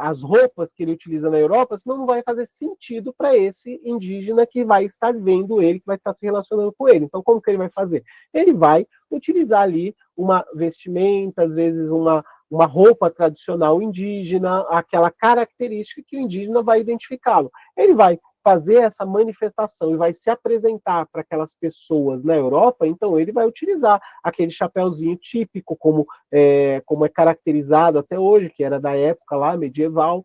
As roupas que ele utiliza na Europa, senão não vai fazer sentido para esse indígena que vai estar vendo ele, que vai estar se relacionando com ele. Então, como que ele vai fazer? Ele vai utilizar ali uma vestimenta, às vezes uma roupa tradicional indígena, aquela característica que o indígena vai identificá-lo. Ele vai fazer essa manifestação e vai se apresentar para aquelas pessoas na Europa, então ele vai utilizar aquele chapéuzinho típico, como é caracterizado até hoje, que era da época lá, medieval,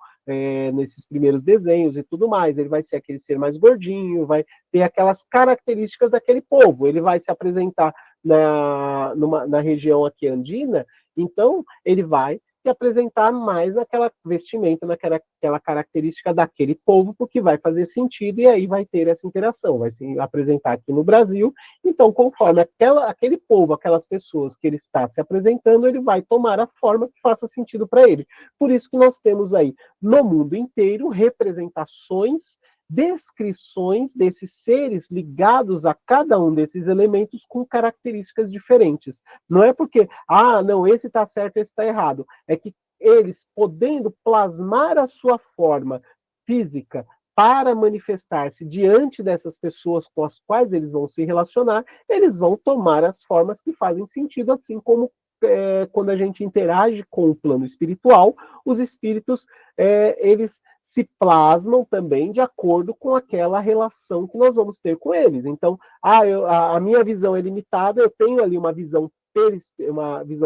nesses primeiros desenhos e tudo mais. Ele vai ser aquele ser mais gordinho, vai ter aquelas características daquele povo. Ele vai se apresentar na região aqui andina, então ele vai se apresentar mais naquela vestimenta, naquela característica daquele povo, porque vai fazer sentido e aí vai ter essa interação, vai se apresentar aqui no Brasil. Então, conforme aquele povo, aquelas pessoas que ele está se apresentando, ele vai tomar a forma que faça sentido para ele. Por isso que nós temos aí, no mundo inteiro, representações descrições desses seres ligados a cada um desses elementos com características diferentes. Não é porque, não, esse está certo, esse está errado. É que eles, podendo plasmar a sua forma física para manifestar-se diante dessas pessoas com as quais eles vão se relacionar, eles vão tomar as formas que fazem sentido, assim como quando a gente interage com o plano espiritual, os espíritos, eles se plasmam também de acordo com aquela relação que nós vamos ter com eles. Então, a minha visão é limitada, eu tenho ali uma visão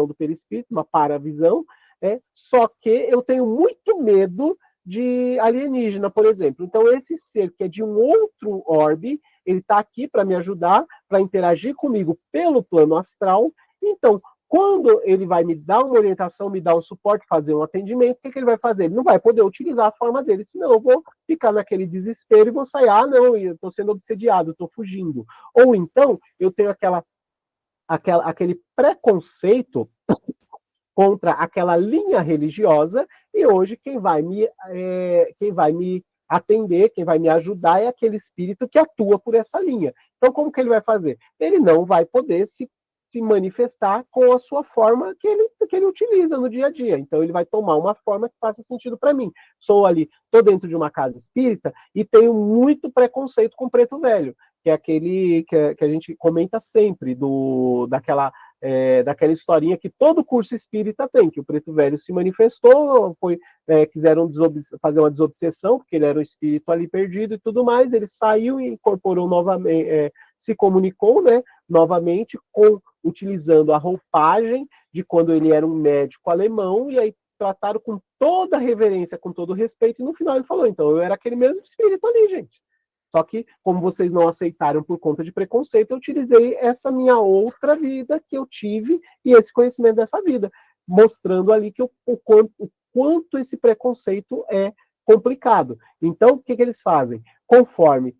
do perispírito, uma paravisão, só que eu tenho muito medo de alienígena, por exemplo. Então, esse ser que é de um outro orbe, ele está aqui para me ajudar, para interagir comigo pelo plano astral. Então, quando ele vai me dar uma orientação, me dar um suporte, fazer um atendimento, o que ele vai fazer? Ele não vai poder utilizar a forma dele, senão eu vou ficar naquele desespero e vou sair, não, eu estou sendo obsediado, estou fugindo. Ou então, eu tenho aquele preconceito contra aquela linha religiosa, e hoje quem vai me atender, quem vai me ajudar é aquele espírito que atua por essa linha. Então, como que ele vai fazer? Ele não vai poder se manifestar com a sua forma que ele utiliza no dia a dia. Então, ele vai tomar uma forma que faça sentido para mim. Estou dentro de uma casa espírita e tenho muito preconceito com preto velho, que é aquele que a gente comenta sempre, daquela historinha que todo curso espírita tem, que o preto velho se manifestou, quiseram fazer uma desobsessão, porque ele era um espírito ali perdido e tudo mais, ele saiu e incorporou novamente, se comunicou, né, novamente, utilizando a roupagem de quando ele era um médico alemão, e aí trataram com toda a reverência, com todo o respeito, e no final ele falou, então, eu era aquele mesmo espírito ali, gente. Só que, como vocês não aceitaram por conta de preconceito, eu utilizei essa minha outra vida que eu tive e esse conhecimento dessa vida, mostrando ali que o quanto esse preconceito é complicado. Então, o que eles fazem? Conforme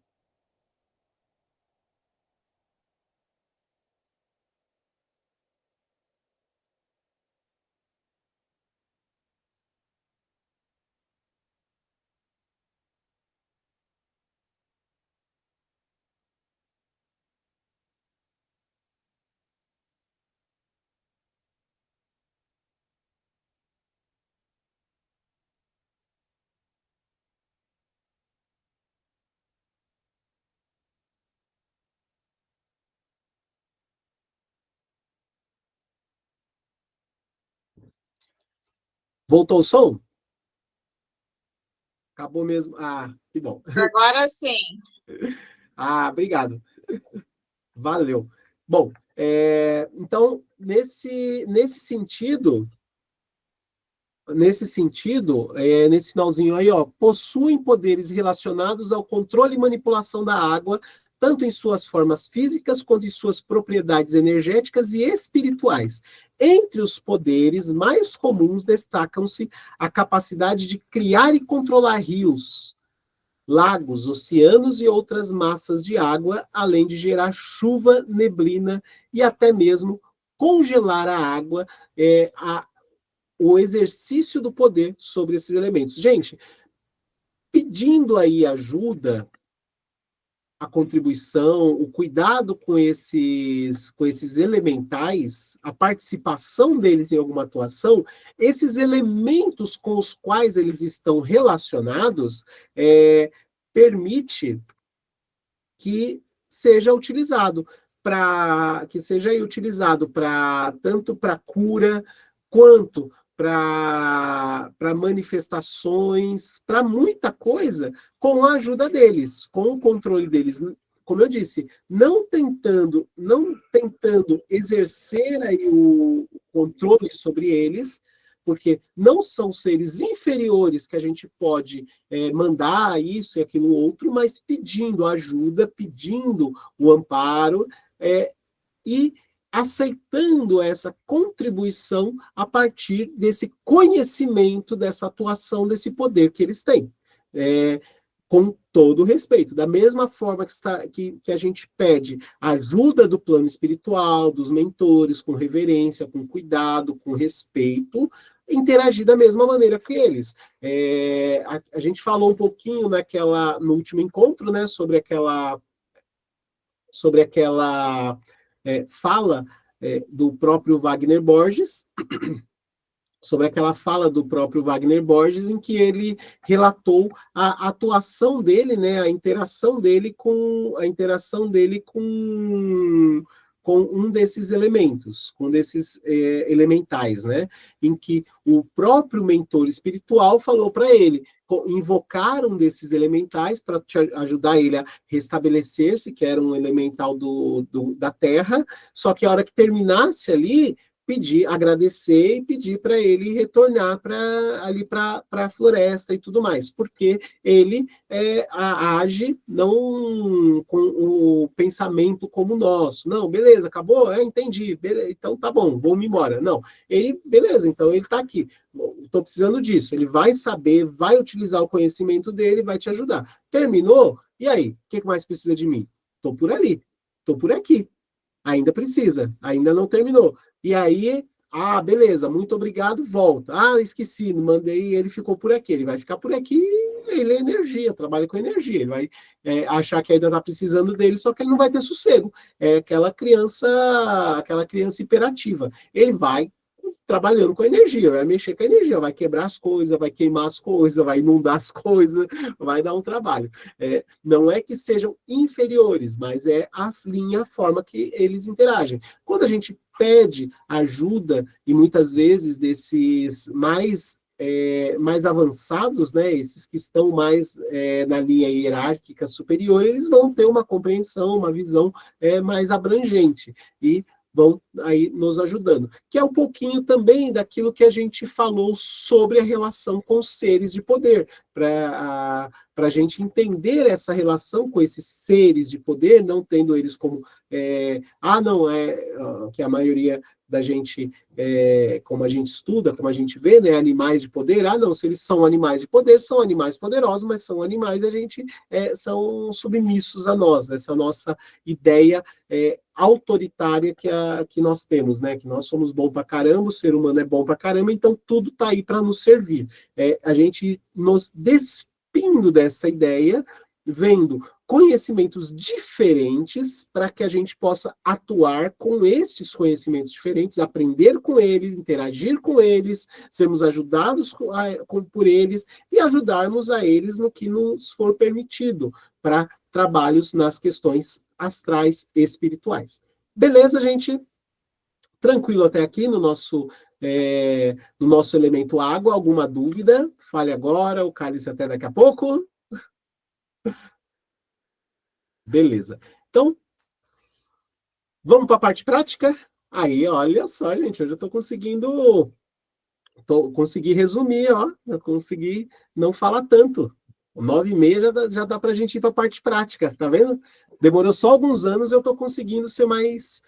Voltou o som? Acabou mesmo. Que bom. Agora sim. Obrigado. Valeu. Bom, então, nesse sentido, nesse finalzinho aí, possuem poderes relacionados ao controle e manipulação da água, tanto em suas formas físicas quanto em suas propriedades energéticas e espirituais. Entre os poderes mais comuns destacam-se a capacidade de criar e controlar rios, lagos, oceanos e outras massas de água, além de gerar chuva, neblina e até mesmo congelar a água, o exercício do poder sobre esses elementos. Gente, pedindo aí ajuda, a contribuição, o cuidado com esses elementais, a participação deles em alguma atuação, esses elementos com os quais eles estão relacionados, permite que seja utilizado tanto para cura quanto para manifestações, para muita coisa, com a ajuda deles, com o controle deles. Como eu disse, não tentando exercer aí o controle sobre eles, porque não são seres inferiores que a gente pode mandar isso e aquilo outro, mas pedindo ajuda, pedindo o amparo, e aceitando essa contribuição a partir desse conhecimento, dessa atuação, desse poder que eles têm. com todo respeito. Da mesma forma que a gente pede ajuda do plano espiritual, dos mentores, com reverência, com cuidado, com respeito, interagir da mesma maneira que eles. A gente falou um pouquinho no último encontro, né, sobre aquela fala do próprio Wagner Borges, em que ele relatou a atuação dele, né, a interação dele com um desses elementos, com desses elementais, né, em que o próprio mentor espiritual falou para ele invocar um desses elementais para ajudar ele a restabelecer-se, que era um elemental da Terra, só que a hora que terminasse ali, agradecer e pedir para ele retornar para a floresta e tudo mais, porque ele age não com o pensamento como o nosso. Não, beleza, acabou? Entendi, beleza, então tá bom, vou me embora. Não, beleza, então ele está aqui, estou precisando disso, ele vai saber, vai utilizar o conhecimento dele, vai te ajudar. Terminou? E aí? O que mais precisa de mim? Estou por ali, estou por aqui. Ainda precisa, ainda não terminou. E aí, beleza, muito obrigado, volta. Esqueci, não mandei, ele ficou por aqui. Ele vai ficar por aqui, ele é energia, trabalha com energia. Ele vai achar que ainda está precisando dele, só que ele não vai ter sossego. É aquela criança hiperativa. Ele vai trabalhando com energia, vai mexer com a energia, vai quebrar as coisas, vai queimar as coisas, vai inundar as coisas, vai dar um trabalho. Não é que sejam inferiores, mas é a forma que eles interagem. Quando a gente pede ajuda, e muitas vezes desses mais avançados, né, esses que estão mais na linha hierárquica superior, eles vão ter uma compreensão, uma visão mais abrangente, e vão aí nos ajudando. Que é um pouquinho também daquilo que a gente falou sobre a relação com os seres de poder, para a gente entender essa relação com esses seres de poder, não tendo eles como que a maioria da gente, como a gente estuda, como a gente vê, né, animais de poder, não, se eles são animais de poder, são animais poderosos, mas são animais, a gente são submissos a nós, essa nossa ideia autoritária que nós temos, né, que nós somos bom pra caramba, o ser humano é bom pra caramba, então tudo tá aí para nos servir. A gente nos despindo dessa ideia, vendo conhecimentos diferentes para que a gente possa atuar com estes conhecimentos diferentes, aprender com eles, interagir com eles, sermos ajudados por eles e ajudarmos a eles no que nos for permitido para trabalhos nas questões astrais espirituais. Beleza, gente? Tranquilo até aqui no nosso elemento água. Alguma dúvida? Fale agora, o cálice até daqui a pouco. Beleza. Então, vamos para a parte prática? Aí, olha só, gente, eu já estou conseguindo... consegui resumir, ó. Eu consegui não falar tanto. 9h30 já dá para a gente ir para a parte prática, tá vendo? Demorou só alguns anos, eu estou conseguindo ser mais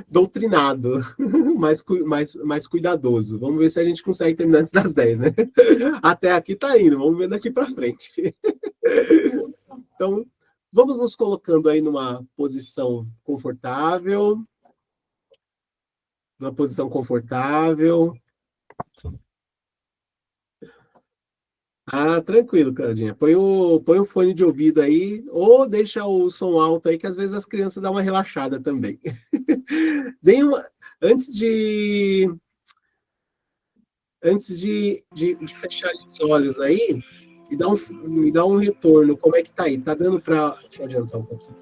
doutrinado, mais cuidadoso. Vamos ver se a gente consegue terminar antes das 10, né? Até aqui tá indo, vamos ver daqui para frente. Então, vamos nos colocando aí numa posição confortável. Numa posição confortável. Tranquilo, Claudinha. Põe o fone de ouvido aí, ou deixa o som alto aí, que às vezes as crianças dão uma relaxada também. Antes de fechar os olhos aí, me dá um retorno. Como é que tá aí? Tá dando para... Deixa eu adiantar um pouquinho.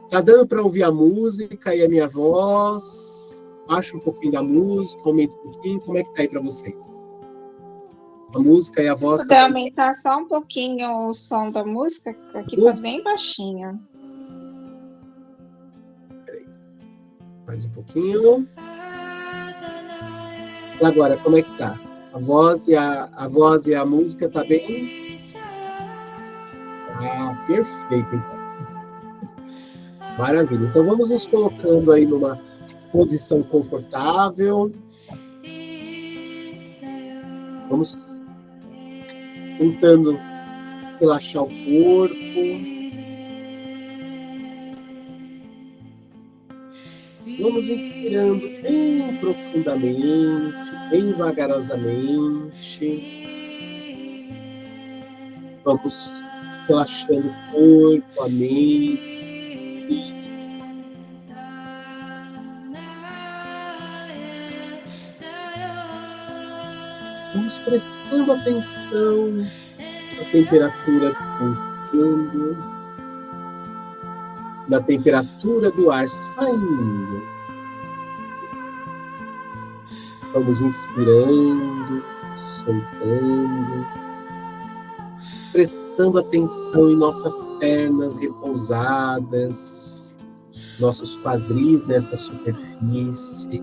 Tá dando para ouvir a música e a minha voz? Baixa um pouquinho da música, aumenta um pouquinho. Como é que tá aí para vocês? A música e a voz... Se puder aumentar só um pouquinho o som da música, aqui tá bem baixinho. Peraí. Mais um pouquinho. Agora, como é que tá? A voz e a música tá bem... Perfeito, então. Maravilha. Então, vamos nos colocando aí numa posição confortável. Vamos tentando relaxar o corpo. Vamos inspirando bem profundamente, bem vagarosamente. Vamos relaxando o corpo, a mente, o espírito. Vamos prestando atenção na temperatura do entrando, na temperatura do ar saindo. Vamos inspirando, soltando, prestando atenção em nossas pernas repousadas, nossos quadris nessa superfície,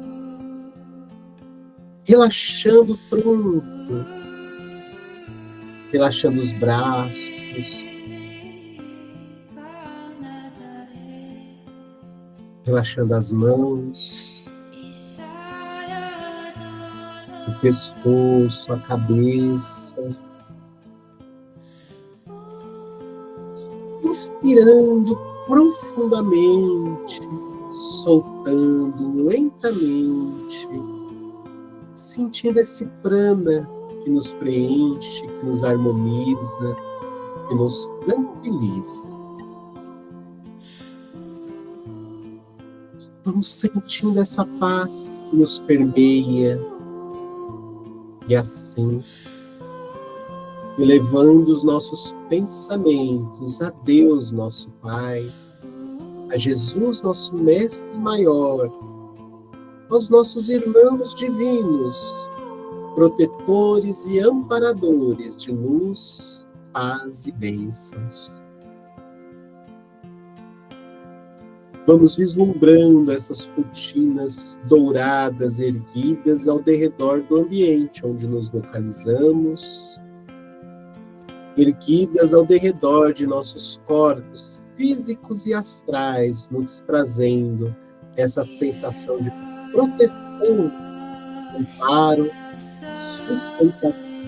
relaxando o tronco, relaxando os braços, relaxando as mãos, o pescoço, a cabeça. Inspirando profundamente, soltando lentamente, sentindo esse prana que nos preenche, que nos harmoniza, que nos tranquiliza. Vamos sentindo essa paz que nos permeia e assim elevando os nossos pensamentos a Deus, nosso Pai, a Jesus, nosso Mestre Maior, aos nossos irmãos divinos, protetores e amparadores de luz, paz e bênçãos. Vamos vislumbrando essas cortinas douradas erguidas ao derredor do ambiente onde nos localizamos, erguidas ao derredor de nossos corpos físicos e astrais, nos trazendo essa sensação de proteção, amparo, sustentação.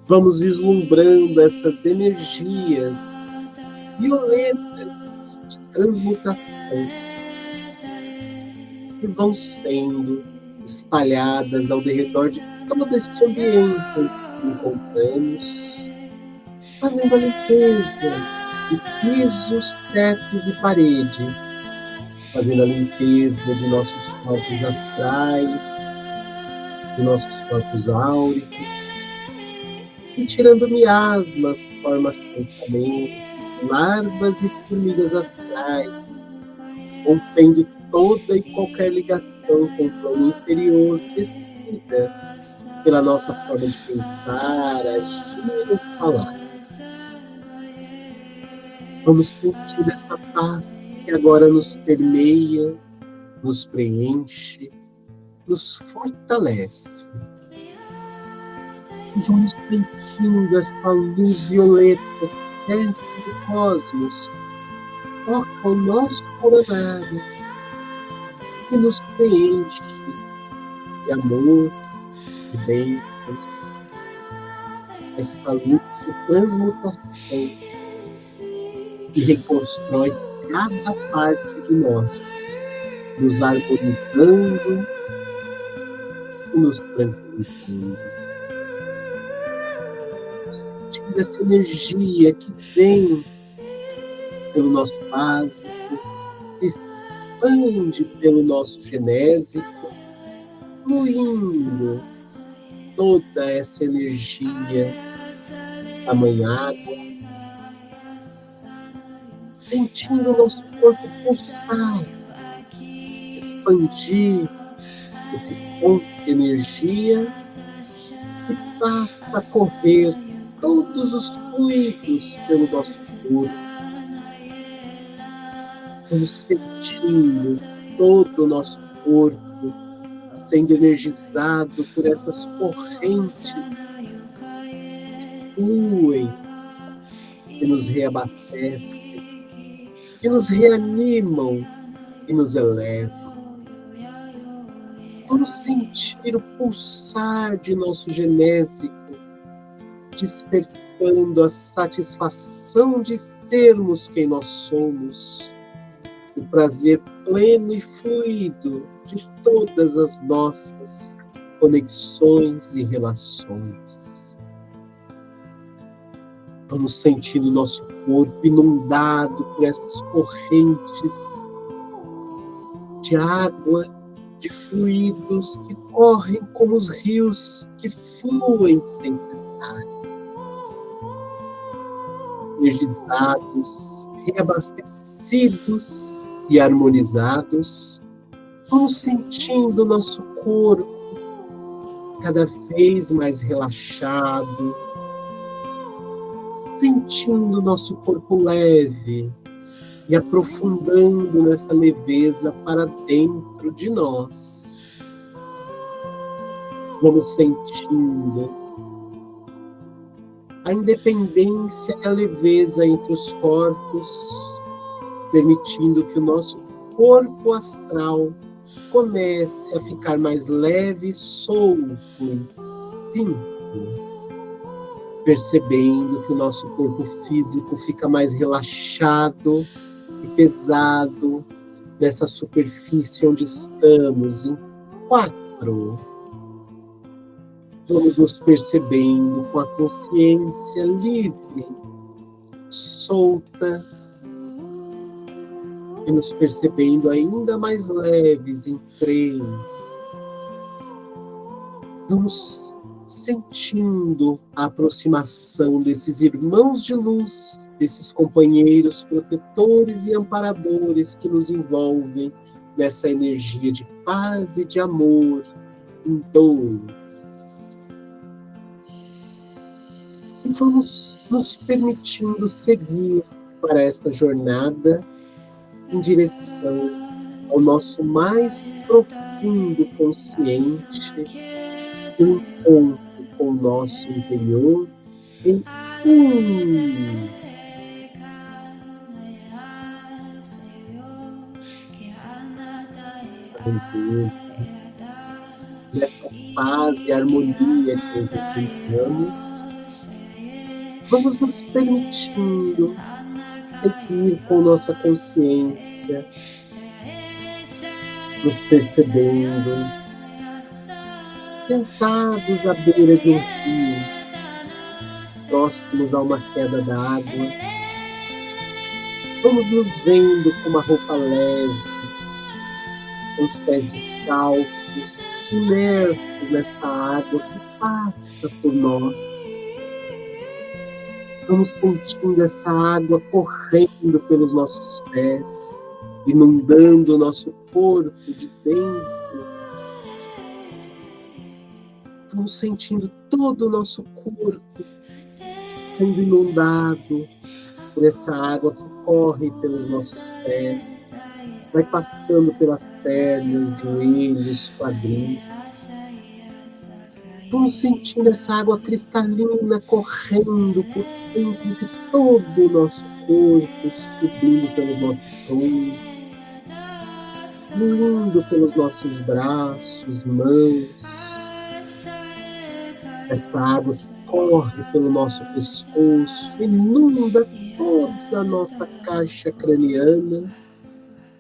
Vamos vislumbrando essas energias violetas de transmutação que vão sendo espalhadas ao derredor de todo este ambiente onde nos encontramos, fazendo a limpeza de pisos, tetos e paredes, fazendo a limpeza de nossos corpos astrais, de nossos corpos áuricos, e tirando miasmas, formas de pensamento, larvas e formigas astrais, rompendo toda e qualquer ligação com o plano inferior, tecida pela nossa forma de pensar, agir ou falar. Vamos sentir essa paz que agora nos permeia, nos preenche, nos fortalece. E vamos sentindo essa luz violeta que desce do cosmos, toca o nosso coronário e nos preenche de amor, de bênçãos, essa luz de transmutação que reconstrói cada parte de nós, nos harmonizando e nos tranquilizando. Sentindo essa energia que vem pelo nosso básico, se expande pelo nosso genésico, fluindo toda essa energia da Mãe Água, sentindo o nosso corpo pulsar, expandir esse ponto de energia que passa a correr todos os fluidos pelo nosso corpo. Vamos sentindo todo o nosso corpo sendo energizado por essas correntes que fluem, que nos reabastecem, que nos reanimam e nos elevam. Vamos sentir o pulsar de nosso genésico despertando a satisfação de sermos quem nós somos, o prazer pleno e fluido de todas as nossas conexões e relações. Vamos sentindo nosso corpo inundado por essas correntes de água, de fluidos que correm como os rios que fluem sem cessar. Energizados, reabastecidos e harmonizados, vamos sentindo nosso corpo cada vez mais relaxado, sentindo nosso corpo leve e aprofundando nessa leveza para dentro de nós. Vamos sentindo a independência e a leveza entre os corpos, permitindo que o nosso corpo astral comece a ficar mais leve e solto em 5, percebendo que o nosso corpo físico fica mais relaxado e pesado nessa superfície onde estamos, em 4. Vamos nos percebendo com a consciência livre, solta, e nos percebendo ainda mais leves em 3. Vamos sentindo a aproximação desses irmãos de luz, desses companheiros protetores e amparadores que nos envolvem nessa energia de paz e de amor em 2. E vamos nos permitindo seguir para esta jornada em direção ao nosso mais profundo consciente, um encontro com o nosso interior em 1. Essa leveza, nessa paz e harmonia que nos encontramos, vamos nos permitindo seguir com nossa consciência, nos percebendo sentados à beira de um rio, próximos a uma queda d'água. Vamos nos vendo com uma roupa leve, com os pés descalços, imersos nessa água que passa por nós. Vamos sentindo essa água correndo pelos nossos pés, inundando o nosso corpo de dentro. Vamos sentindo todo o nosso corpo sendo inundado por essa água que corre pelos nossos pés, vai passando pelas pernas, joelhos, quadris. Vamos sentindo essa água cristalina correndo por dentro de todo o nosso corpo, subindo pelo nosso tronco, fluindo pelos nossos braços, mãos. Essa água que corre pelo nosso pescoço, inunda toda a nossa caixa craniana,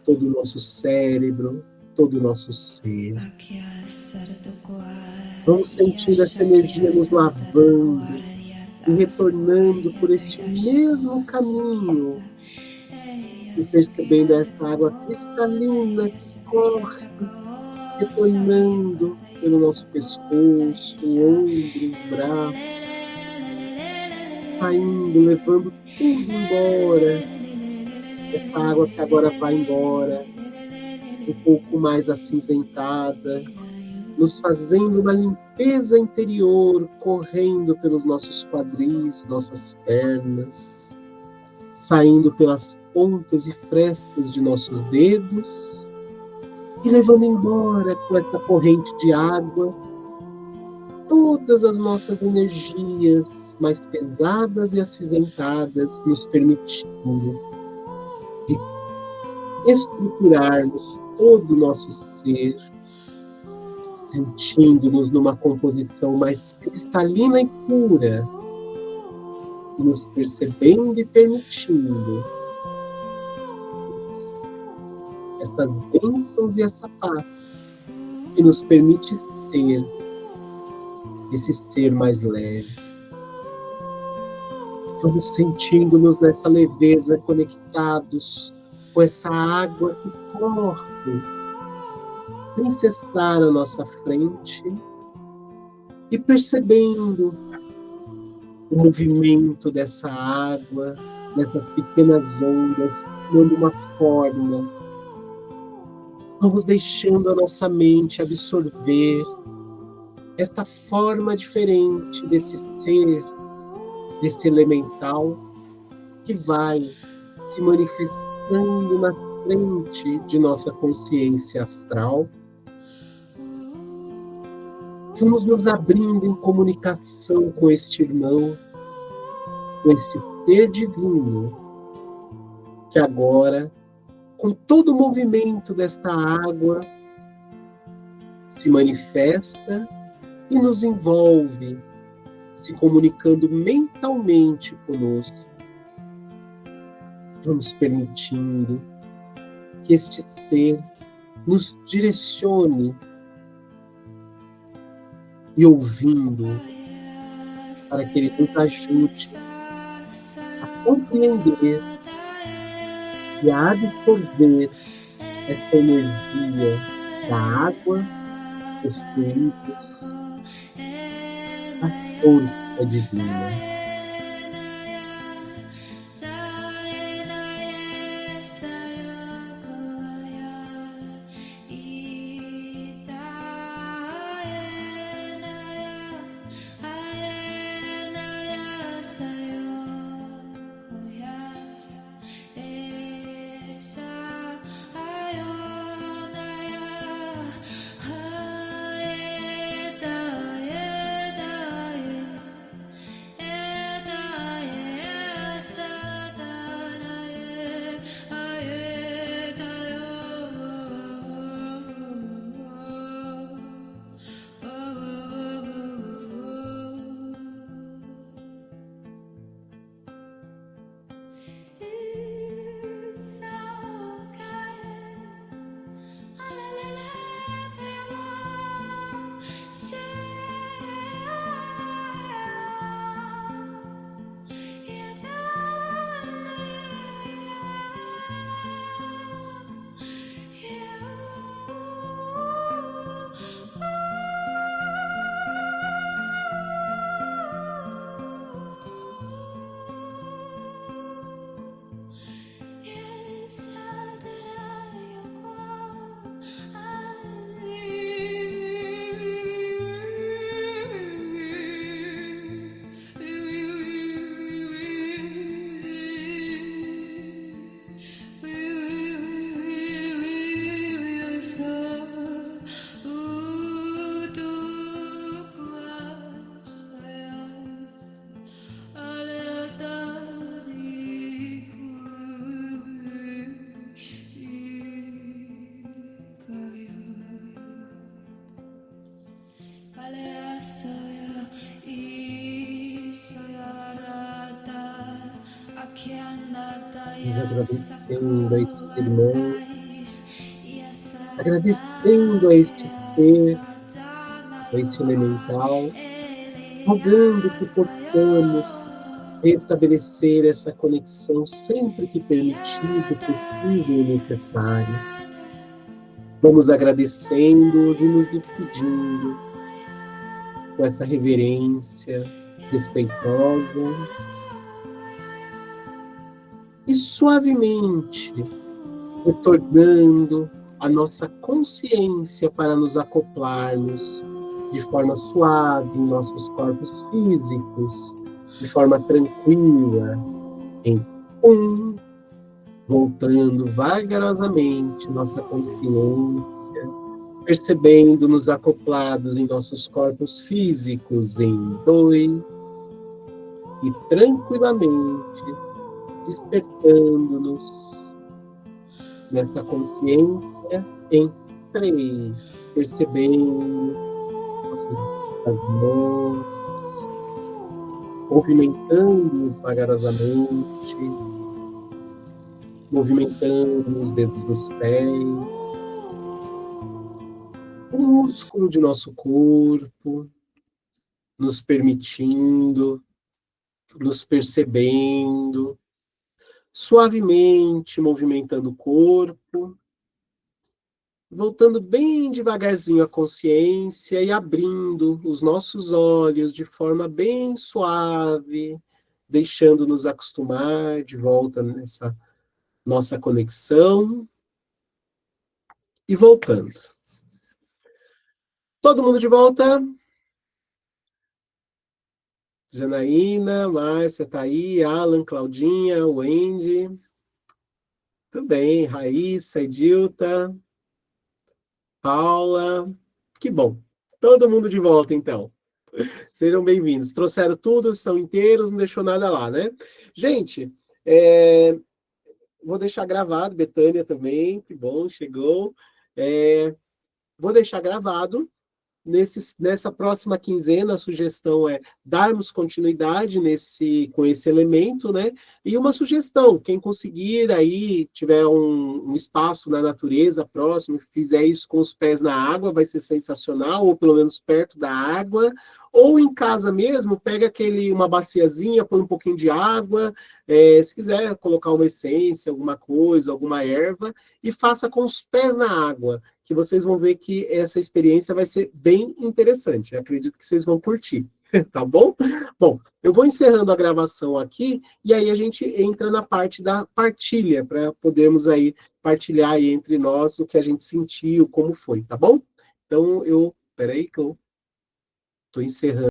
todo o nosso cérebro, todo o nosso ser. Vamos sentir essa energia nos lavando e retornando por este mesmo caminho e percebendo essa água cristalina que corre, retornando pelo nosso pescoço, ombros, braços, saindo, levando tudo embora. Essa água que agora vai embora, um pouco mais acinzentada, nos fazendo uma limpeza interior, correndo pelos nossos quadris, nossas pernas, saindo pelas pontas e frestas de nossos dedos e levando embora com essa corrente de água todas as nossas energias mais pesadas e acinzentadas, nos permitindo estruturarmos todo o nosso ser, sentindo-nos numa composição mais cristalina e pura, e nos percebendo e permitindo essas bênçãos e essa paz que nos permite ser esse ser mais leve. Vamos sentindo-nos nessa leveza, conectados com essa água que corre sem cessar à nossa frente e percebendo o movimento dessa água, dessas pequenas ondas, tomando uma forma. Vamos deixando a nossa mente absorver esta forma diferente desse ser, desse elemental, que vai se manifestando na frente de nossa consciência astral. Vamos nos abrindo em comunicação com este irmão, com este ser divino, que agora, com todo o movimento desta água, se manifesta e nos envolve, se comunicando mentalmente conosco. Vamos permitindo que este ser nos direcione e ouvindo para que ele nos ajude a compreender e a absorver esta energia da água, dos fluidos, a força divina. Nos agradecendo a esses irmãos, agradecendo a este ser, a este elemental, rogando que possamos restabelecer essa conexão sempre que permitido, possível e necessário. Vamos agradecendo e nos despedindo com essa reverência respeitosa e suavemente retornando a nossa consciência para nos acoplarmos de forma suave em nossos corpos físicos, de forma tranquila, em voltando vagarosamente nossa consciência, percebendo-nos acoplados em nossos corpos físicos em 2, e tranquilamente despertando-nos nesta consciência em 3, percebendo as mãos, movimentando-nos vagarosamente, movimentando os dedos dos pés, o músculo de nosso corpo, nos permitindo, nos percebendo, suavemente movimentando o corpo, voltando bem devagarzinho a consciência e abrindo os nossos olhos de forma bem suave, deixando-nos acostumar de volta nessa nossa conexão e voltando. Todo mundo de volta? Janaína, Márcia tá aí, Alan, Claudinha, Wendy. Tudo bem, Raíssa, Edilta, Paula. Que bom. Todo mundo de volta, então. Sejam bem-vindos. Trouxeram tudo, estão inteiros, não deixou nada lá, né? Gente, vou deixar gravado, Betânia também, que bom, chegou. Vou deixar gravado. Nessa próxima quinzena, a sugestão é darmos continuidade com esse elemento, né? E uma sugestão, quem conseguir aí, tiver um espaço na natureza próximo, fizer isso com os pés na água, vai ser sensacional, ou pelo menos perto da água, ou em casa mesmo, pega uma baciazinha, põe um pouquinho de água, se quiser colocar uma essência, alguma coisa, alguma erva, e faça com os pés na água, que vocês vão ver que essa experiência vai ser bem interessante. Eu acredito que vocês vão curtir, tá bom? Bom, eu vou encerrando a gravação aqui, e aí a gente entra na parte da partilha, para podermos aí partilhar aí entre nós o que a gente sentiu, como foi, tá bom? Então, peraí que eu estou encerrando.